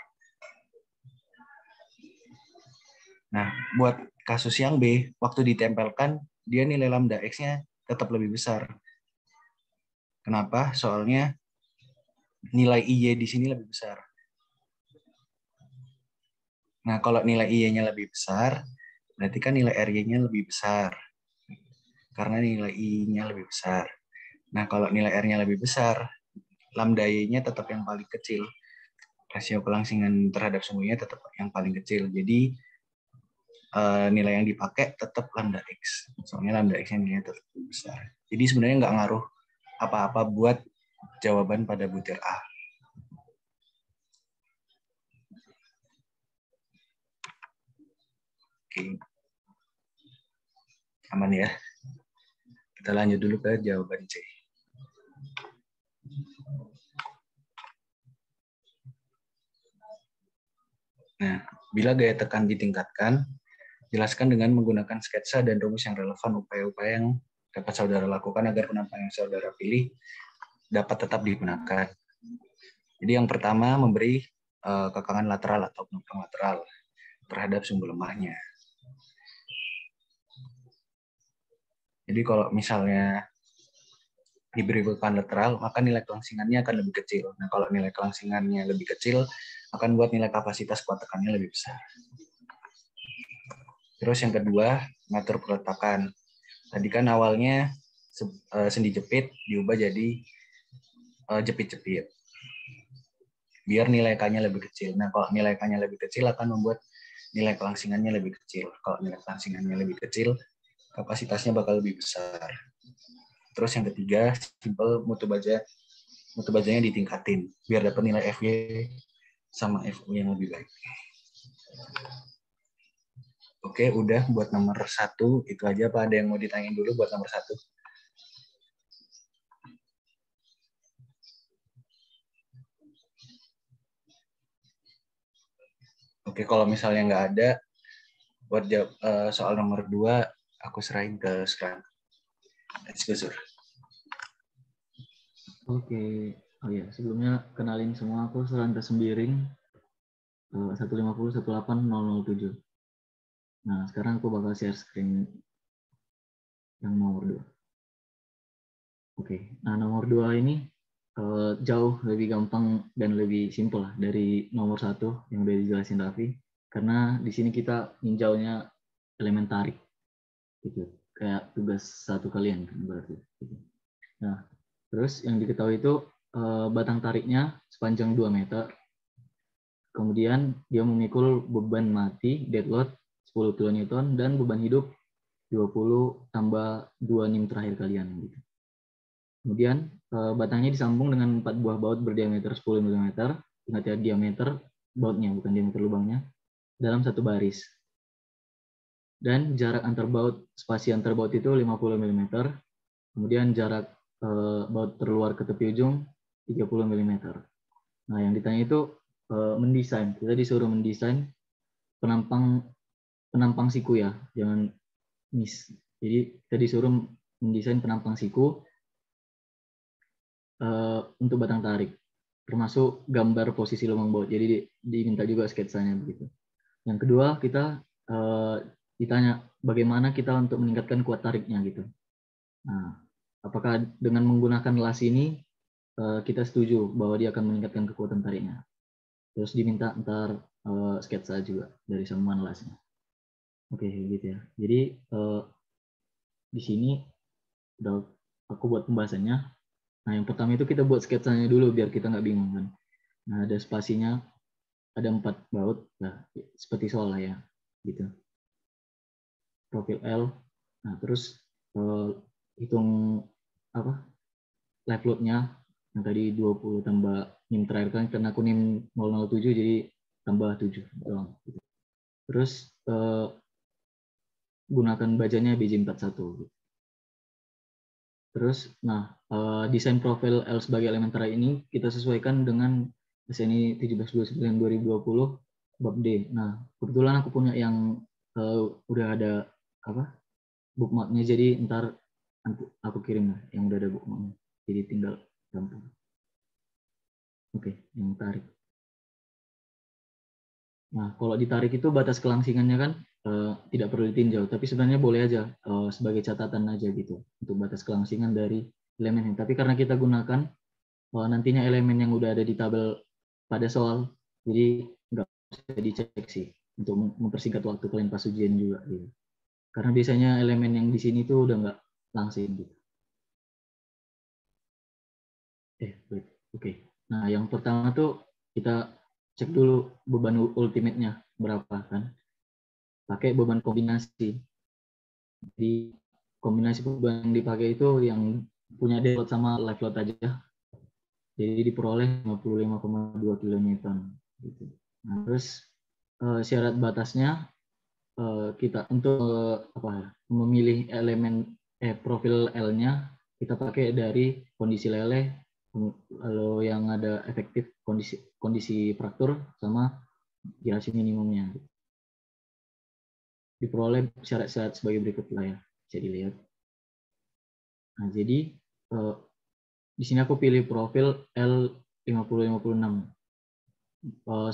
Nah, buat kasus yang B, waktu ditempelkan, dia nilai lambda X-nya tetap lebih besar. Kenapa? Soalnya nilai IY di sini lebih besar. Nah, kalau nilai IY-nya lebih besar, berarti kan nilai RY-nya lebih besar. Karena nilai I-nya lebih besar. Nah, kalau nilai R-nya lebih besar, lambda Y-nya tetap yang paling kecil. Rasio kelangsingan terhadap sumbunya tetap yang paling kecil. Jadi, nilai yang dipakai tetap lambda X. Soalnya lambda X-nya nilainya tetap lebih besar. Jadi sebenarnya nggak ngaruh apa-apa buat jawaban pada butir A. Oke. Aman ya. Kita lanjut dulu ke jawaban C. Nah, bila gaya tekan ditingkatkan, jelaskan dengan menggunakan sketsa dan rumus yang relevan upaya-upaya yang dapat saudara lakukan agar penampang yang saudara pilih dapat tetap digunakan. Jadi yang pertama memberi kekangan lateral atau penumpang lateral terhadap sumbu lemahnya. Jadi kalau misalnya diberi beban lateral, maka nilai kelangsingannya akan lebih kecil. Nah, kalau nilai kelangsingannya lebih kecil, akan buat nilai kapasitas kuat tekannya lebih besar. Terus yang kedua, ngatur peletakan. Tadi kan awalnya sendi jepit diubah jadi jepit-jepit. Biar nilai K-nya lebih kecil. Nah, kalau nilai K-nya lebih kecil akan membuat nilai kelangsingannya lebih kecil. Kalau nilai kelangsingannya lebih kecil, kapasitasnya bakal lebih besar. Terus yang ketiga, simple mutu bajanya ditingkatin biar dapat nilai FY sama FU yang lebih baik. Oke, udah buat nomor 1 itu aja. Apa ada yang mau ditanyain dulu buat nomor 1? Oke, kalau misalnya nggak ada, buat jawab soal nomor 2 aku serahin ke Skran. Let's go, Sur. Oke. Oh ya, sebelumnya kenalin semua, aku Surandra Sembiring, 150-18007. Nah, sekarang aku bakal share screen yang nomor 2. Oke, nah nomor 2 ini jauh lebih gampang dan lebih simpel lah dari nomor 1 yang udah dijelasin Raffi. Karena di sini kita ninjaunya elemen tarik, gitu. Kayak tugas 1 kalian kan berarti. Gitu. Nah, terus yang diketahui itu batang tariknya sepanjang 2 meter. Kemudian dia memikul beban mati dead load 10 kN dan beban hidup 20 tambah 2 nim terakhir kalian. Gitu. Kemudian batangnya disambung dengan 4 buah baut berdiameter 10 mm. Ingat ya, diameter bautnya, bukan diameter lubangnya, dalam 1 baris. Dan jarak antar baut, spasi antar baut itu 50 mm. Kemudian jarak baut terluar ke tepi ujung 30 mm. Nah, yang ditanya itu mendesain. Kita disuruh mendesain penampang siku ya, jangan miss. Jadi kita disuruh mendesain penampang siku untuk batang tarik, termasuk gambar posisi lubang baut. Jadi diminta juga sketsanya begitu. Yang kedua, kita ditanya bagaimana kita untuk meningkatkan kuat tariknya gitu. Nah, apakah dengan menggunakan las ini kita setuju bahwa dia akan meningkatkan kekuatan tariknya. Terus diminta ntar sketsa juga dari sambungan lasnya. Oke, gitu ya. Jadi di sini udah aku buat pembahasannya. Nah, yang pertama itu kita buat sketsanya dulu biar kita nggak bingung kan. Nah, ada spasinya, ada 4 baut, nah, seperti soal lah ya, gitu. Profil L, nah terus hitung apa live load-nya yang tadi 20 tambah nim terakhir kan, karena aku nim 007 jadi tambah 7 doang. Gitu. Terus gunakan bajanya BJ41. Terus, nah, desain profil L sebagai elemen tarik ini kita sesuaikan dengan SNI 1729/2020 bab D. Nah, kebetulan aku punya yang udah ada apa bookmarknya, jadi ntar aku kirim lah yang udah ada bookmarknya. Jadi tinggal gampang. Oke, yang tarik. Nah, kalau ditarik itu batas kelangsingannya kan tidak perlu ditinjau, tapi sebenarnya boleh aja sebagai catatan aja gitu untuk batas kelangsingan dari elemen. Tapi karena kita gunakan nantinya elemen yang udah ada di tabel pada soal, jadi nggak usah dicek sih untuk mempersingkat waktu kalian pas ujian juga gitu. Karena biasanya elemen yang di sini tuh udah nggak langsing gitu. Oke. Nah, yang pertama tuh kita cek dulu beban ultimate-nya berapa kan. Pakai beban kombinasi. Jadi kombinasi beban yang dipakai itu yang punya dead load sama live load aja. Jadi diperoleh 55,2 kN. Gitu. Nah, terus syarat batasnya kita untuk memilih elemen profil L-nya kita pakai dari kondisi leleh, lalu yang ada efektif kondisi fraktur sama girasi minimumnya. Diperoleh syarat-syarat sebagai berikut lah ya, bisa dilihat. Nah, jadi di sini aku pilih profil L5056.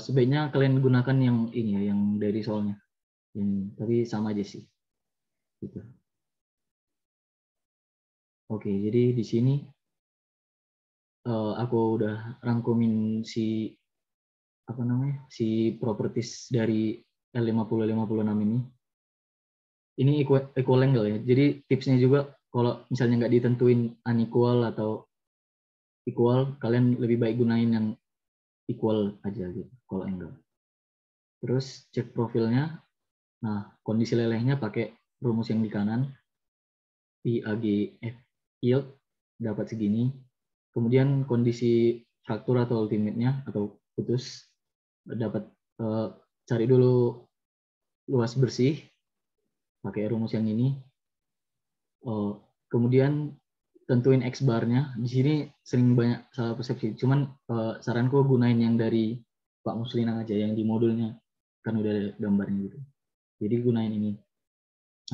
Sebaiknya kalian gunakan yang ini ya, yang dari soalnya. Tapi sama aja sih. Gitu. Oke, jadi di sini aku udah rangkumin si properties dari L5056 ini. Ini equal angle ya. Jadi tipsnya juga kalau misalnya nggak ditentuin unequal atau equal, kalian lebih baik gunain yang equal aja gitu kalau angle. Terus cek profilnya. Nah, kondisi lelehnya pakai rumus yang di kanan. PAGF yield dapat segini. Kemudian kondisi fraktur atau ultimate-nya atau putus dapat cari dulu luas bersih pakai rumus yang ini. Kemudian tentuin X bar-nya. Di sini sering banyak salah persepsi. Cuman saranku gunain yang dari Pak Muslinang aja, yang di modulnya. Kan udah ada gambarnya gitu. Jadi gunain ini.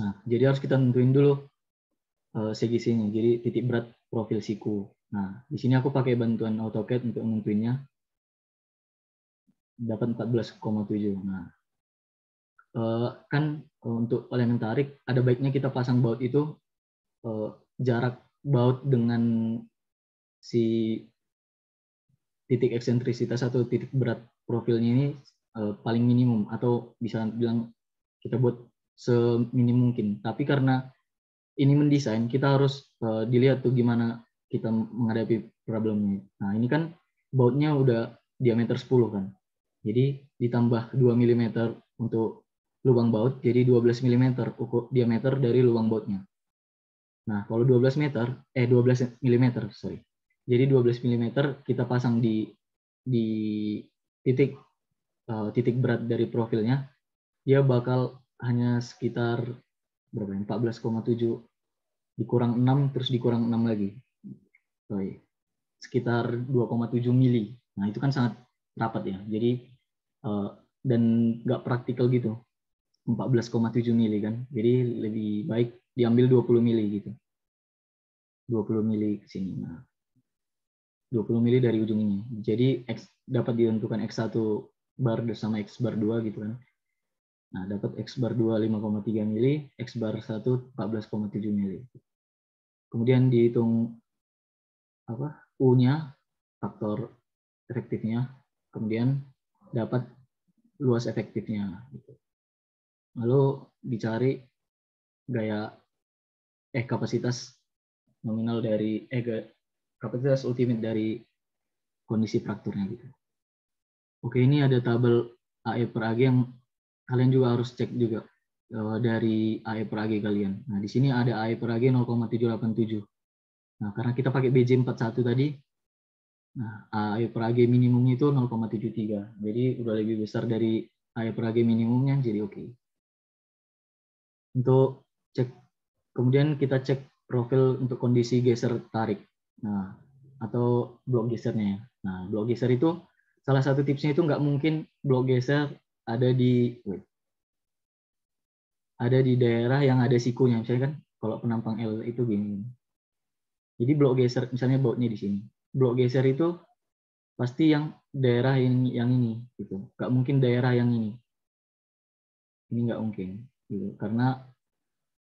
Nah, jadi harus kita tentuin dulu CGC-nya. Jadi titik berat profil siku. Nah, di sini aku pakai bantuan AutoCAD untuk nentuinnya. Dapat 14,7. Nah, kan untuk elemen tarik, ada baiknya kita pasang baut itu jarak baut dengan si titik eksentrisitas atau titik berat profilnya ini paling minimum, atau bisa bilang kita buat seminim mungkin. Tapi karena ini mendesain, kita harus dilihat tuh gimana kita menghadapi problemnya. Nah, ini kan bautnya udah diameter 10 kan. Jadi ditambah 2 mm untuk lubang baut, jadi 12 mm diameter dari lubang bautnya. Nah, kalau 12 mm, sorry. Jadi 12 mm kita pasang di titik berat dari profilnya, dia bakal hanya sekitar berapa? 14,7 dikurang 6 terus dikurang 6 lagi. Sekitar 2,7 mili. Nah, itu kan sangat rapat ya. Jadi dan nggak praktikal gitu. 14,7 mili kan. Jadi lebih baik diambil 20 mili gitu. 20 mili ke sini. Nah, 20 mili dari ujung ini. Jadi X dapat ditentukan X1 bar sama X bar 2 gitu kan. Nah, dapat X bar 2 5,3 mili, X bar 1 14,7 mili. Kemudian dihitung U-nya, faktor efektifnya, kemudian dapat luas efektifnya. Lalu dicari gaya kapasitas nominal dari kapasitas ultimate dari kondisi frakturnya gitu. Oke, ini ada tabel AE per AG yang kalian juga harus cek juga dari AE per AG kalian. Nah, di sini ada AE per AG 0,787. Nah, karena kita pakai BJ41 tadi, nah AE per AG minimumnya itu 0,73. Jadi udah lebih besar dari AE per AG minimumnya, jadi oke. Untuk cek, kemudian kita cek profil untuk kondisi geser tarik. Nah, atau blok gesernya. Nah, blok geser itu salah satu tipsnya itu nggak mungkin blok geser ada di daerah yang ada sikunya. Misalnya kan kalau penampang L itu gini. Jadi blok geser, misalnya bautnya di sini. Blok geser itu pasti yang daerah yang ini, gitu. Nggak mungkin daerah yang ini. Ini nggak mungkin, gitu. Karena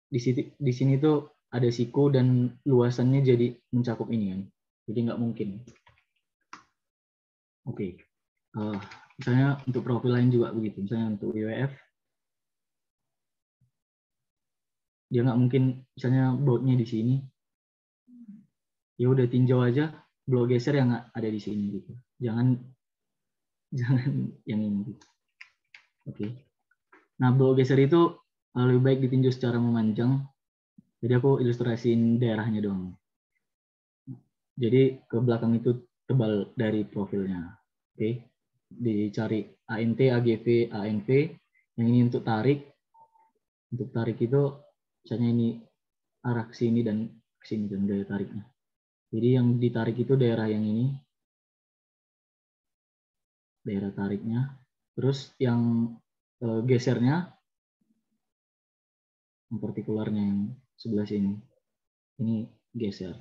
di sini tuh ada siku dan luasannya jadi mencakup ini kan. Jadi nggak mungkin. Oke. Misalnya untuk profil lain juga begitu. Misalnya untuk WWF, dia nggak mungkin, misalnya bautnya di sini, ya udah tinjau aja blok geser yang ada di sini gitu. Jangan yang ini gitu. Oke. Nah, blok geser itu lebih baik ditinjau secara memanjang. Jadi aku ilustrasiin daerahnya doang. Jadi ke belakang itu tebal dari profilnya. Oke. Dicari ANT, AGV, ANV. Yang ini untuk tarik. Untuk tarik itu misalnya ini arah ke sini dan ke sini dan gaya tariknya. Jadi yang ditarik itu daerah yang ini. Daerah tariknya. Terus yang gesernya, yang partikularnya yang sebelah sini. Ini geser.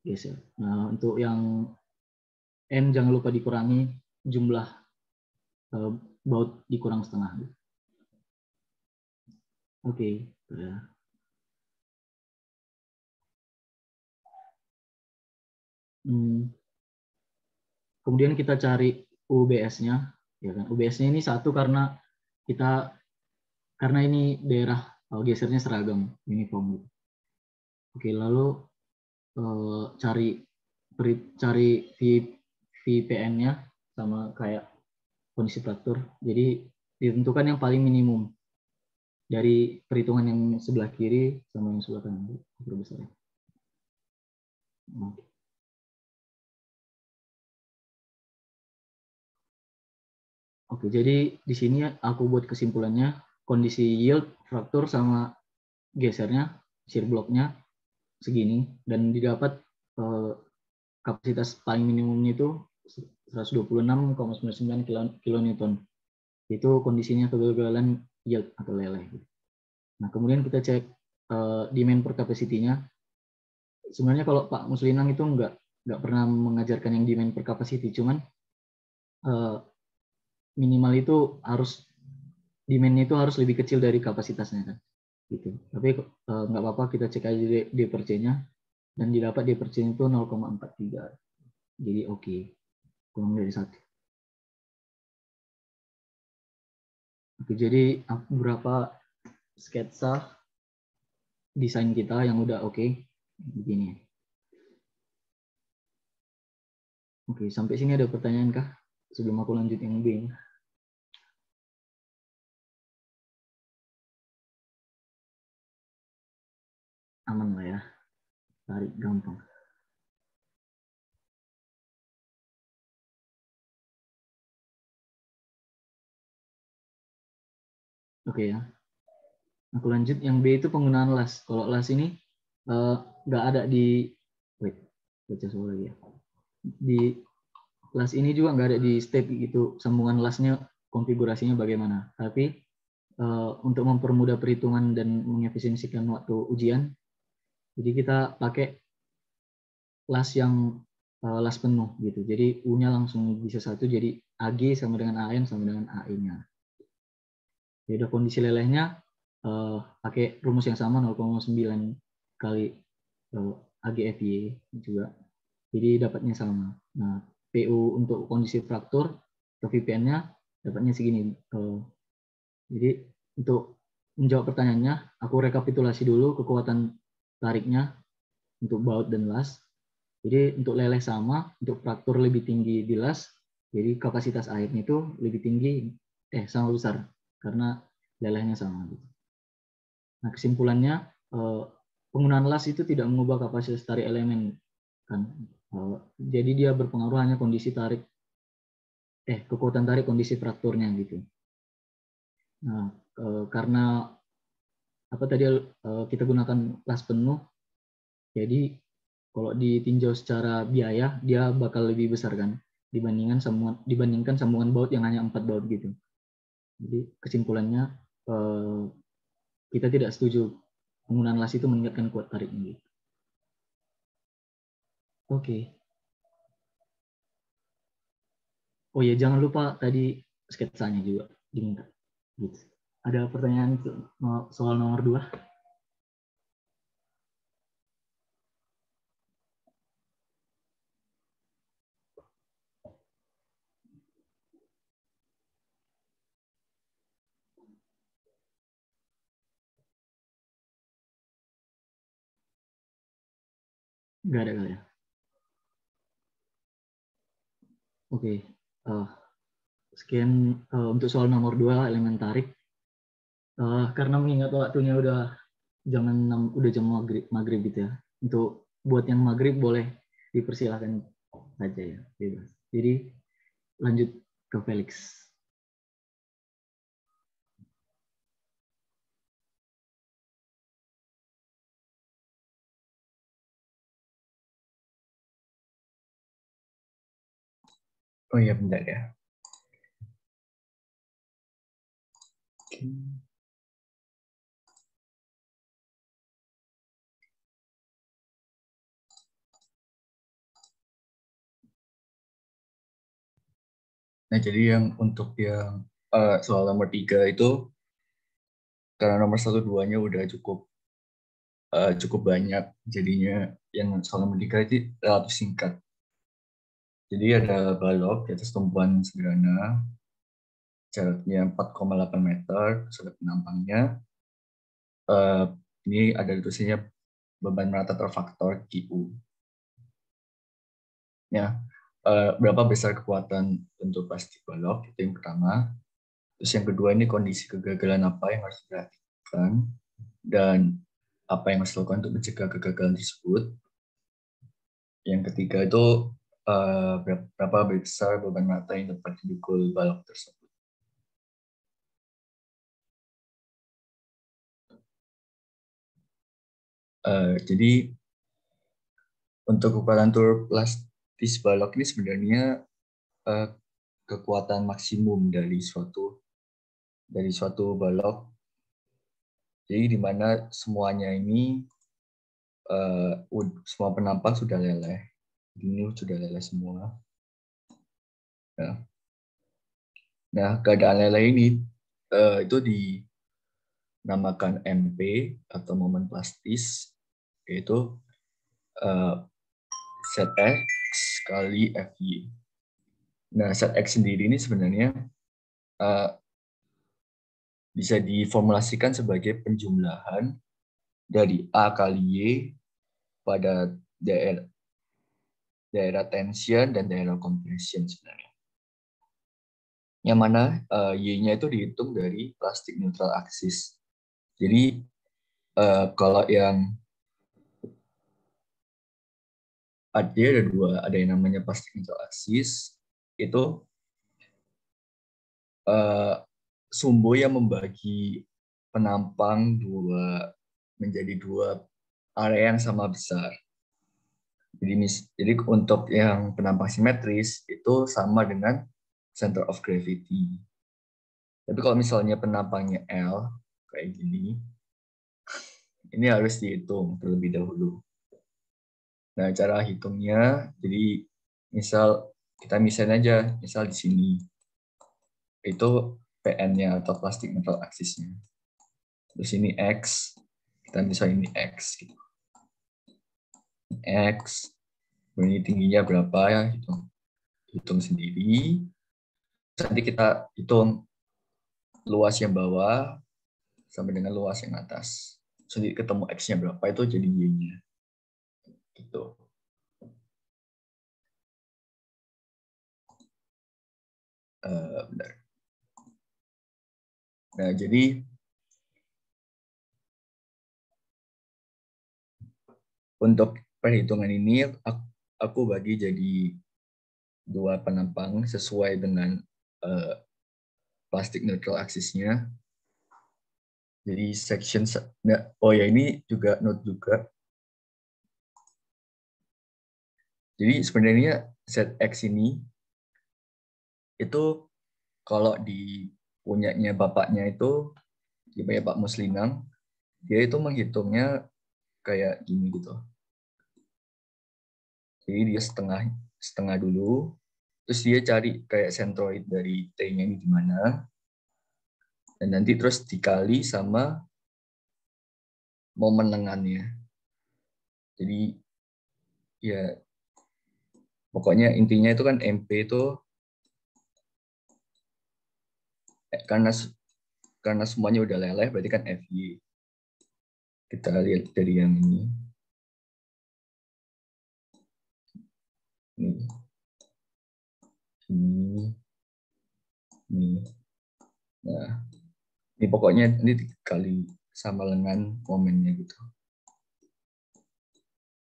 Geser. Nah, untuk yang N jangan lupa dikurangi jumlah baut dikurang setengah. Oke. Kemudian kita cari UBS-nya, ya kan? UBS-nya ini satu karena ini daerah gesernya seragam, uniform. Oke, lalu cari VPN-nya sama kayak kondisi fraktur. Jadi ditentukan yang paling minimum dari perhitungan yang sebelah kiri sama yang sebelah kanan. Besar. Oke, jadi di sini aku buat kesimpulannya, kondisi yield, fraktur, sama gesernya, shear blocknya segini, dan didapat kapasitas paling minimumnya itu 126,99 kilonewton. Itu kondisinya kegagalan yield atau leleh. Nah, kemudian kita cek demand per capacity-nya. Sebenarnya kalau Pak Muslinang itu nggak pernah mengajarkan yang demand per capacity, cuman minimal itu demand-nya itu harus lebih kecil dari kapasitasnya kan, gitu. Tapi nggak apa-apa, kita cek aja D per C-nya. dan didapat di persen itu 0,43. Jadi oke, kurang dari 1. Oke, jadi beberapa sketsa desain kita yang udah oke, begini. Oke, sampai sini ada pertanyaan kah? Sebelum aku lanjut yang B. Aman lah ya, tarik gampang. Oke ya, aku lanjut. Yang B itu penggunaan las. Kalau las ini nggak ada di, baca soal lagi ya. Di las ini juga nggak ada di step gitu, sambungan lasnya konfigurasinya bagaimana. Tapi untuk mempermudah perhitungan dan mengefisiensikan waktu ujian, jadi kita pakai las yang las penuh gitu. Jadi U-nya langsung bisa 1, jadi AG sama dengan AN sama dengan AE-nya. Jadi ada kondisi lelehnya pakai rumus yang sama 0,9 kali AGFY juga. Jadi dapatnya sama. Nah, PU untuk kondisi fraktur atau VPN-nya dapatnya segini. Jadi untuk menjawab pertanyaannya, aku rekapitulasi dulu kekuatan tariknya untuk baut dan las. Jadi untuk leleh sama, untuk fraktur lebih tinggi di las, jadi kapasitas airnya itu lebih tinggi, sama besar, karena lelehnya sama. Nah, kesimpulannya, penggunaan las itu tidak mengubah kapasitas tarik elemen, kan? Jadi dia berpengaruh hanya kondisi tarik, kekuatan tarik kondisi frakturnya gitu. Nah, karena apa tadi kita gunakan las penuh, jadi kalau ditinjau secara biaya dia bakal lebih besar kan dibandingkan sambungan baut yang hanya 4 baut gitu. Jadi kesimpulannya kita tidak setuju penggunaan las itu meningkatkan kuat tariknya gitu. Oke. Oh ya, jangan lupa tadi sketsanya juga diminta. Gitu. Ada pertanyaan soal nomor 2? Nggak ada kali ya? Oke. Sekian untuk soal nomor 2 elemen tarik. Karena mengingat waktunya udah jam 6, udah jam maghrib gitu ya. Untuk buat yang maghrib boleh dipersilakan saja ya, bebas. Jadi lanjut ke Felix. Oh iya, bentar ya. Nah, jadi yang untuk yang soal nomor 3 itu, karena nomor 1, 2-nya udah cukup banyak, jadinya yang soal nomor 3 itu relatif singkat. Jadi ada balok di atas tumpuan sederhana, jaraknya 4,8 meter, sudah penampangnya. Ini ada tulisannya beban merata terfaktor QU. Ya, berapa besar kekuatan untuk plastik balok, itu yang pertama. Terus yang kedua, ini kondisi kegagalan apa yang harus diperhatikan, dan apa yang harus dilakukan untuk mencegah kegagalan tersebut. Yang ketiga itu berapa besar beban merata yang dapat dipikul balok tersebut. Jadi untuk kekuatan tur plastis balok ini sebenarnya kekuatan maksimum dari suatu balok. Jadi di mana semuanya ini semua penampang sudah leleh. Ini sudah leleh semua. Nah, keadaan leleh ini itu dinamakan MP atau momen plastis, yaitu eh, set X kali FY. Nah, set X sendiri ini sebenarnya bisa diformulasikan sebagai penjumlahan dari A kali Y pada daerah tension dan daerah compression sebenarnya. Yang mana Y-nya itu dihitung dari plastic neutral axis. Jadi kalau yang ada dua, ada yang namanya plastic neutral axis, itu sumbu yang membagi penampang menjadi dua area yang sama besar. Jadi untuk yang penampang simetris itu sama dengan center of gravity. Tapi kalau misalnya penampangnya L kayak gini, ini harus dihitung terlebih dahulu. Nah, cara hitungnya, jadi kita misalnya aja, misal di sini itu PN-nya atau plastic neutral axis-nya. Terus ini X, kita bisa ini X gitu. X, ini tingginya berapa ya, hitung sendiri. Nanti kita hitung luas yang bawah sama dengan luas yang atas. Jadi ketemu X-nya berapa itu jadi Y-nya. Gitu. Bentar. Nah, jadi untuk perhitungan ini aku bagi jadi dua penampang sesuai dengan plastic neutral axis-nya. Jadi section, oh ya ini juga note juga. Jadi sebenarnya set X ini itu kalau di punyanya bapaknya itu, ya Pak Muslinang, dia itu menghitungnya kayak gini gitu. Jadi dia setengah dulu, terus dia cari kayak centroid dari T-nya ini di mana, dan nanti terus dikali sama momen lengannya. Jadi ya pokoknya intinya itu kan MP itu karena semuanya udah leleh berarti kan FY. Kita lihat dari yang ini. Ini. Nah, ini pokoknya ini dikali sama lengan momennya gitu.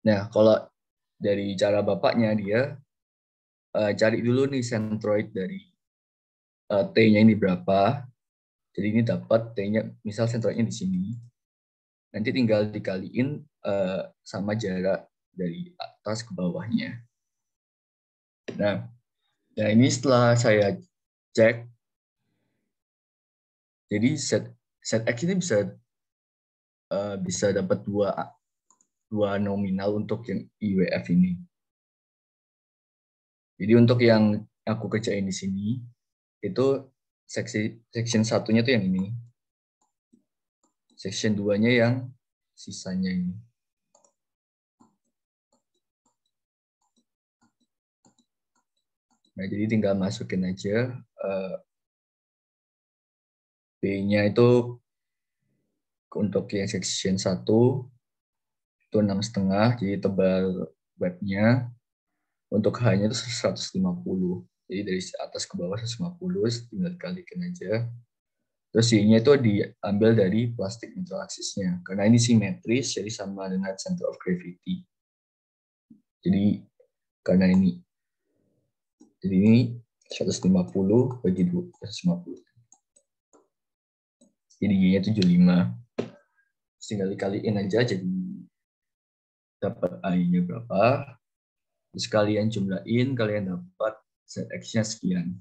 Nah, kalau dari cara bapaknya dia cari dulu nih centroid dari T-nya ini berapa. Jadi ini dapat T-nya, misal centroidnya di sini. Nanti tinggal dikaliin sama jarak dari atas ke bawahnya. Nah ini setelah saya cek, jadi set X ini bisa dapat dua nominal untuk yang IWF ini. Jadi untuk yang aku kerjain di sini itu section satunya tuh yang ini, section 2-nya yang sisanya ini. Nah jadi tinggal masukin aja B-nya itu untuk yang section 1 itu 6,5, jadi tebal webnya. Untuk H-nya itu 150. Jadi dari atas ke bawah 150, tinggal dikalikan aja. Terus Y-nya itu diambil dari plastic neutral axis-nya. Karena ini simetris, jadi sama dengan center of gravity. Jadi karena ini. Jadi ini 150 bagi 250. Jadi Y-nya 75. Tinggal dikaliin aja, jadi dapat I-nya berapa. Terus kalian jumlahin, kalian dapat ZX-nya sekian.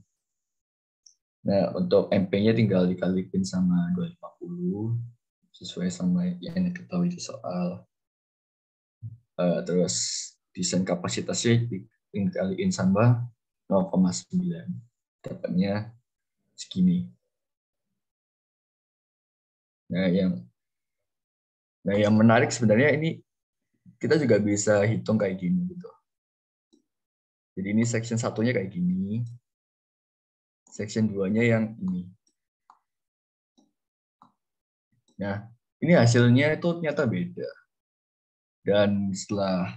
Nah, untuk MP-nya tinggal dikalikan sama 250, sesuai sama yang diketahui di soal. Terus desain kapasitasnya dikaliin sama 0,9. Dapatnya segini. Nah, yang menarik sebenarnya ini kita juga bisa hitung kayak gini gitu. Jadi ini section satunya kayak gini, section 2-nya yang ini. Nah, ini hasilnya itu ternyata beda. Dan setelah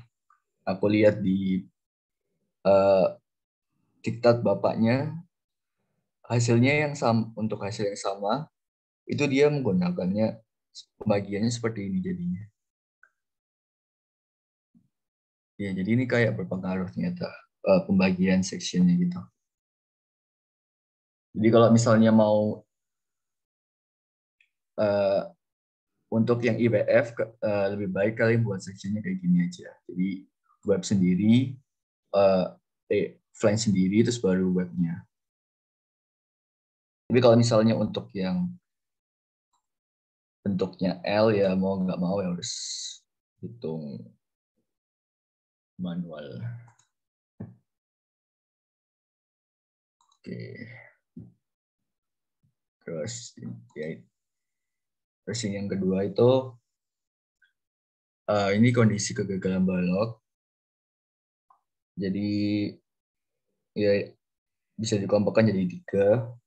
aku lihat di diktat bapaknya, hasilnya yang sama, untuk hasil yang sama, itu dia menggunakannya pembagiannya seperti ini jadinya. Ya, jadi ini kayak berpengaruh ternyata pembagian sectionnya gitu. Jadi kalau misalnya mau untuk yang IWF lebih baik kalian buat sectionnya kayak gini aja. Jadi web sendiri, flank sendiri, terus baru webnya. Tapi kalau misalnya untuk yang bentuknya L ya mau nggak mau ya harus hitung manual. Oke. Terus ya, terus yang kedua itu ini kondisi kegagalan balok. Jadi ya bisa dikelompokkan jadi 3.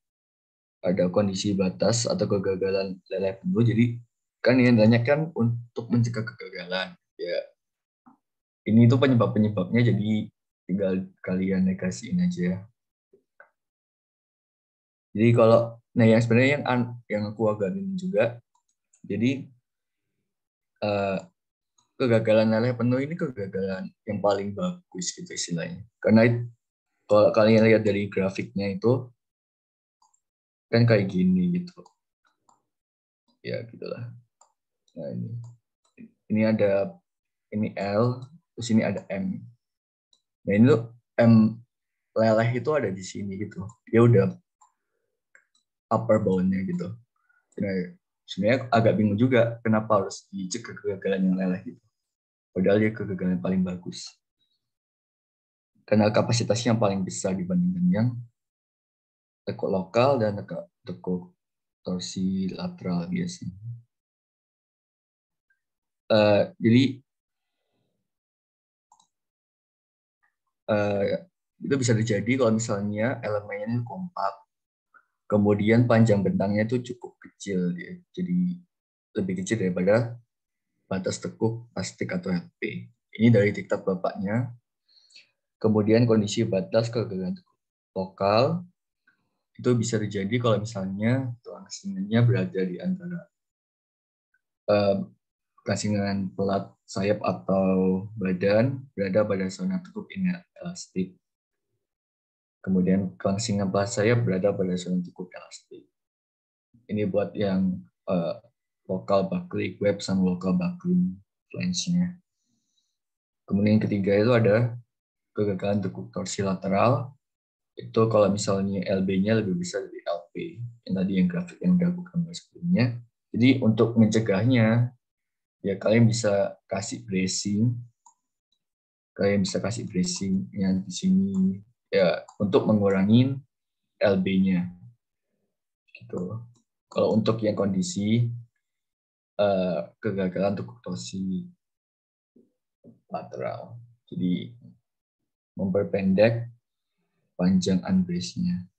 Ada kondisi batas atau kegagalan leleh penuh. Jadi kan yang banyak kan untuk mencegah kegagalan. Ya ini tuh penyebabnya jadi tinggal kalian negasiin aja. Jadi kalau nah yang sebenarnya yang aku agak bingung juga. Jadi kegagalan leleh penuh ini kegagalan yang paling bagus gitu istilahnya. Karena kalau kalian lihat dari grafiknya itu kan kayak gini gitu. Ya gitulah. Nah ini ada ini L, terus ini ada M. Nah ini tuh M leleh itu ada di sini gitu. Dia udah upper bound-nya gitu. Nah, sebenarnya agak bingung juga kenapa harus dicek kegagalan yang leleh gitu. Padahal dia kegagalan yang paling bagus. Karena kapasitasnya yang paling besar dibandingkan yang tekuk lokal dan tekuk torsi lateral biasanya. Jadi itu bisa terjadi kalau misalnya elemennya kompak, kemudian panjang bentangnya itu cukup kecil, ya. Jadi lebih kecil daripada batas tekuk plastik atau LP. Ini dari diktat bapaknya. Kemudian kondisi batas kegagalan lokal itu bisa terjadi kalau misalnya tulang singannya berada di antara kelangsingan pelat sayap atau badan berada pada zona tekuk inelastik. Kemudian kelangsingan pelat sayap berada pada zona tekuk elastik. Ini buat yang lokal buckling web sama lokal buckling flange-nya. Kemudian yang ketiga itu ada kegagalan tekuk torsi lateral. Itu kalau misalnya LB-nya lebih besar dari LP. Yang tadi yang grafik yang udah aku gambar sebelumnya. Jadi untuk mencegahnya, ya kalian bisa kasih bracing. Kalian bisa kasih bracing yang di sini ya untuk mengurangi LB-nya. Gitu. Kalau untuk yang kondisi kegagalan tekuk torsi lateral. Jadi memperpendek panjang unbrace-nya.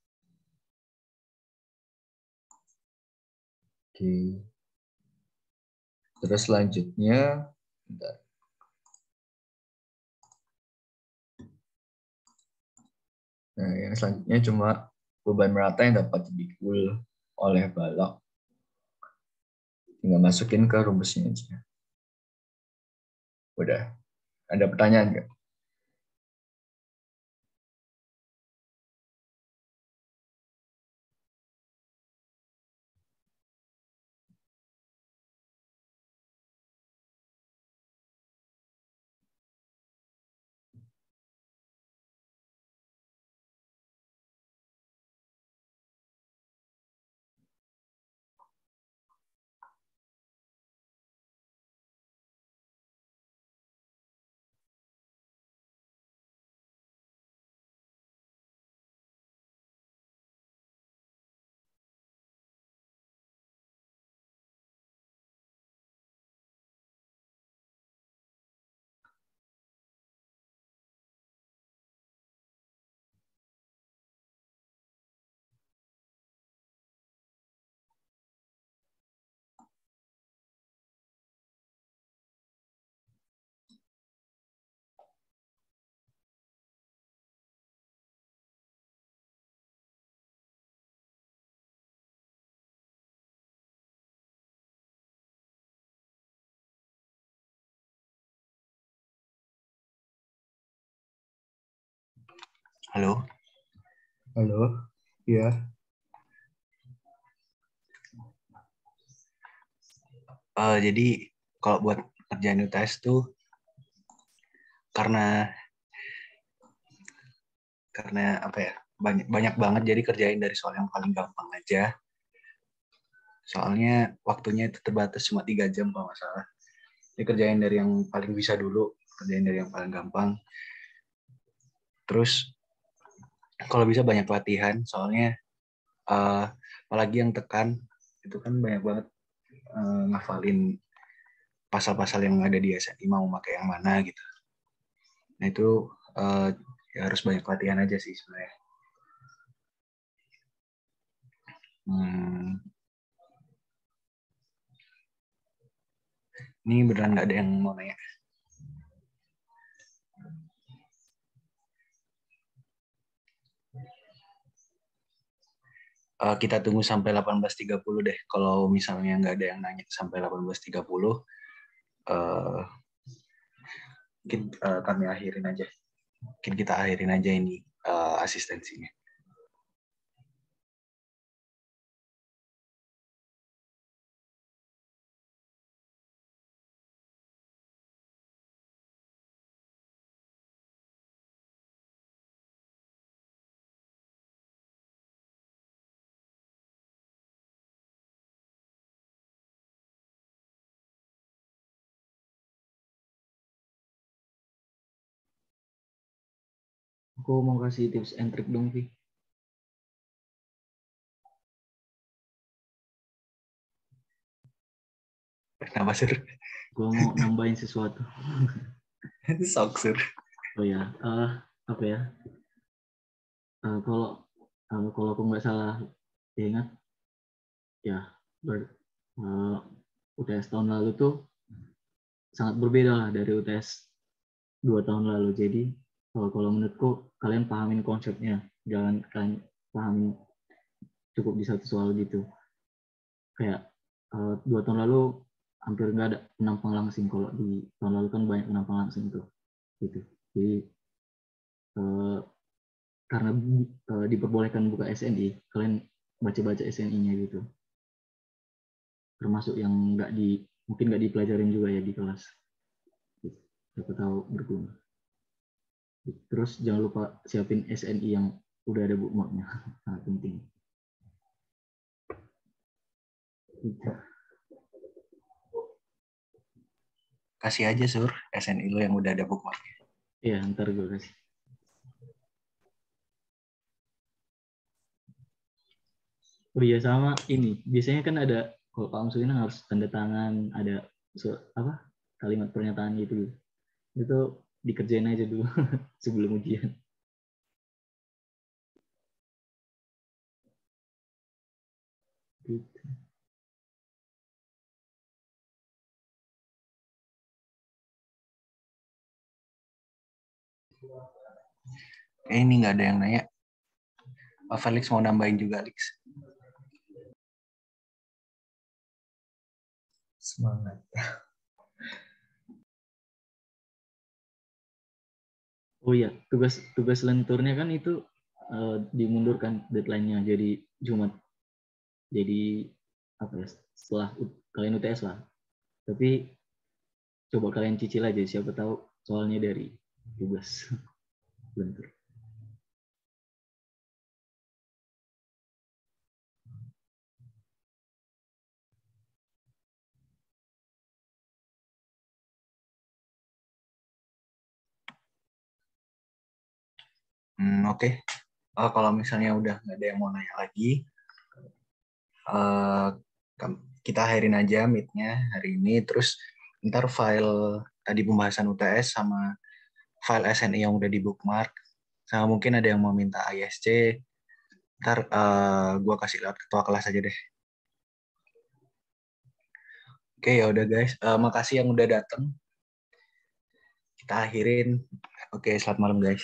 Oke. Terus selanjutnya, bentar. Nah, yang selanjutnya cuma beban merata yang dapat dipikul oleh balok. Tinggal masukin ke rumusnya aja. Udah. Ada pertanyaan nggak? Halo? Halo, ya. Jadi kalau buat kerjaan UTS tuh karena apa ya, banyak banget, jadi kerjain dari soal yang paling gampang aja. Soalnya waktunya itu terbatas cuma 3 jam kalau nggak salah. Jadi kerjain dari yang paling bisa dulu, kerjain dari yang paling gampang. Terus kalau bisa banyak latihan, soalnya apalagi yang tekan itu kan banyak banget ngafalin pasal-pasal yang ada di SNI mau pakai yang mana gitu. Nah itu ya harus banyak latihan aja sih sebenarnya. Ini beneran nggak ada yang mau nanya. Kita tunggu sampai 18.30 deh. Kalau misalnya nggak ada yang nanya sampai 18.30, mungkin kami akhirin aja. Mungkin kita akhirin aja ini asistensinya. Aku mau kasih tips and trick dong, Vi. Kenapa, Sir? Gue mau nambahin sesuatu. Sok, Sir. Oh ya, apa ya? Kalau aku nggak salah ingat, ya UTS tahun lalu tuh sangat berbeda lah dari UTS 2 tahun lalu. Jadi kalau menurutku kalian pahamin konsepnya, jangan kalian pahamin cukup di satu soal gitu. Kayak 2 tahun lalu hampir nggak ada penampang langsing, kalau di tahun lalu kan banyak penampang langsing tuh gitu. Jadi karena diperbolehkan buka SNI, kalian baca-baca SNI-nya gitu, termasuk yang mungkin nggak dipelajarin juga ya di kelas, siapa tahu berguna. Terus jangan lupa siapin SNI yang udah ada bookmarknya, sangat penting. Gitu. Kasih aja, Sur, SNI lo yang udah ada bookmarknya. Iya, ntar gue kasih. Oh iya, sama ini. Biasanya kan ada, kalau Pak Amsuina harus tanda tangan, ada kalimat pernyataan gitu. Itu dikerjain aja dulu sebelum ujian. Gitu. Ini nggak ada yang nanya. Pak Felix mau nambahin juga, Alex. Semangat. Oh iya, tugas lenturnya kan itu dimundurkan deadline-nya jadi Jumat. Jadi apa ya? Setelah kalian UTS lah. Tapi coba kalian cicil aja, siapa tahu soalnya dari tugas lentur. Oke. Kalau misalnya udah nggak ada yang mau nanya lagi, kita akhirin aja meet-nya hari ini. Terus ntar file tadi pembahasan UTS sama file SNI yang udah di bookmark, sama mungkin ada yang mau minta ISC, ntar gue kasih lewat ketua kelas aja deh. Oke, ya udah guys, makasih yang udah datang. Kita akhirin. Oke, selamat malam guys.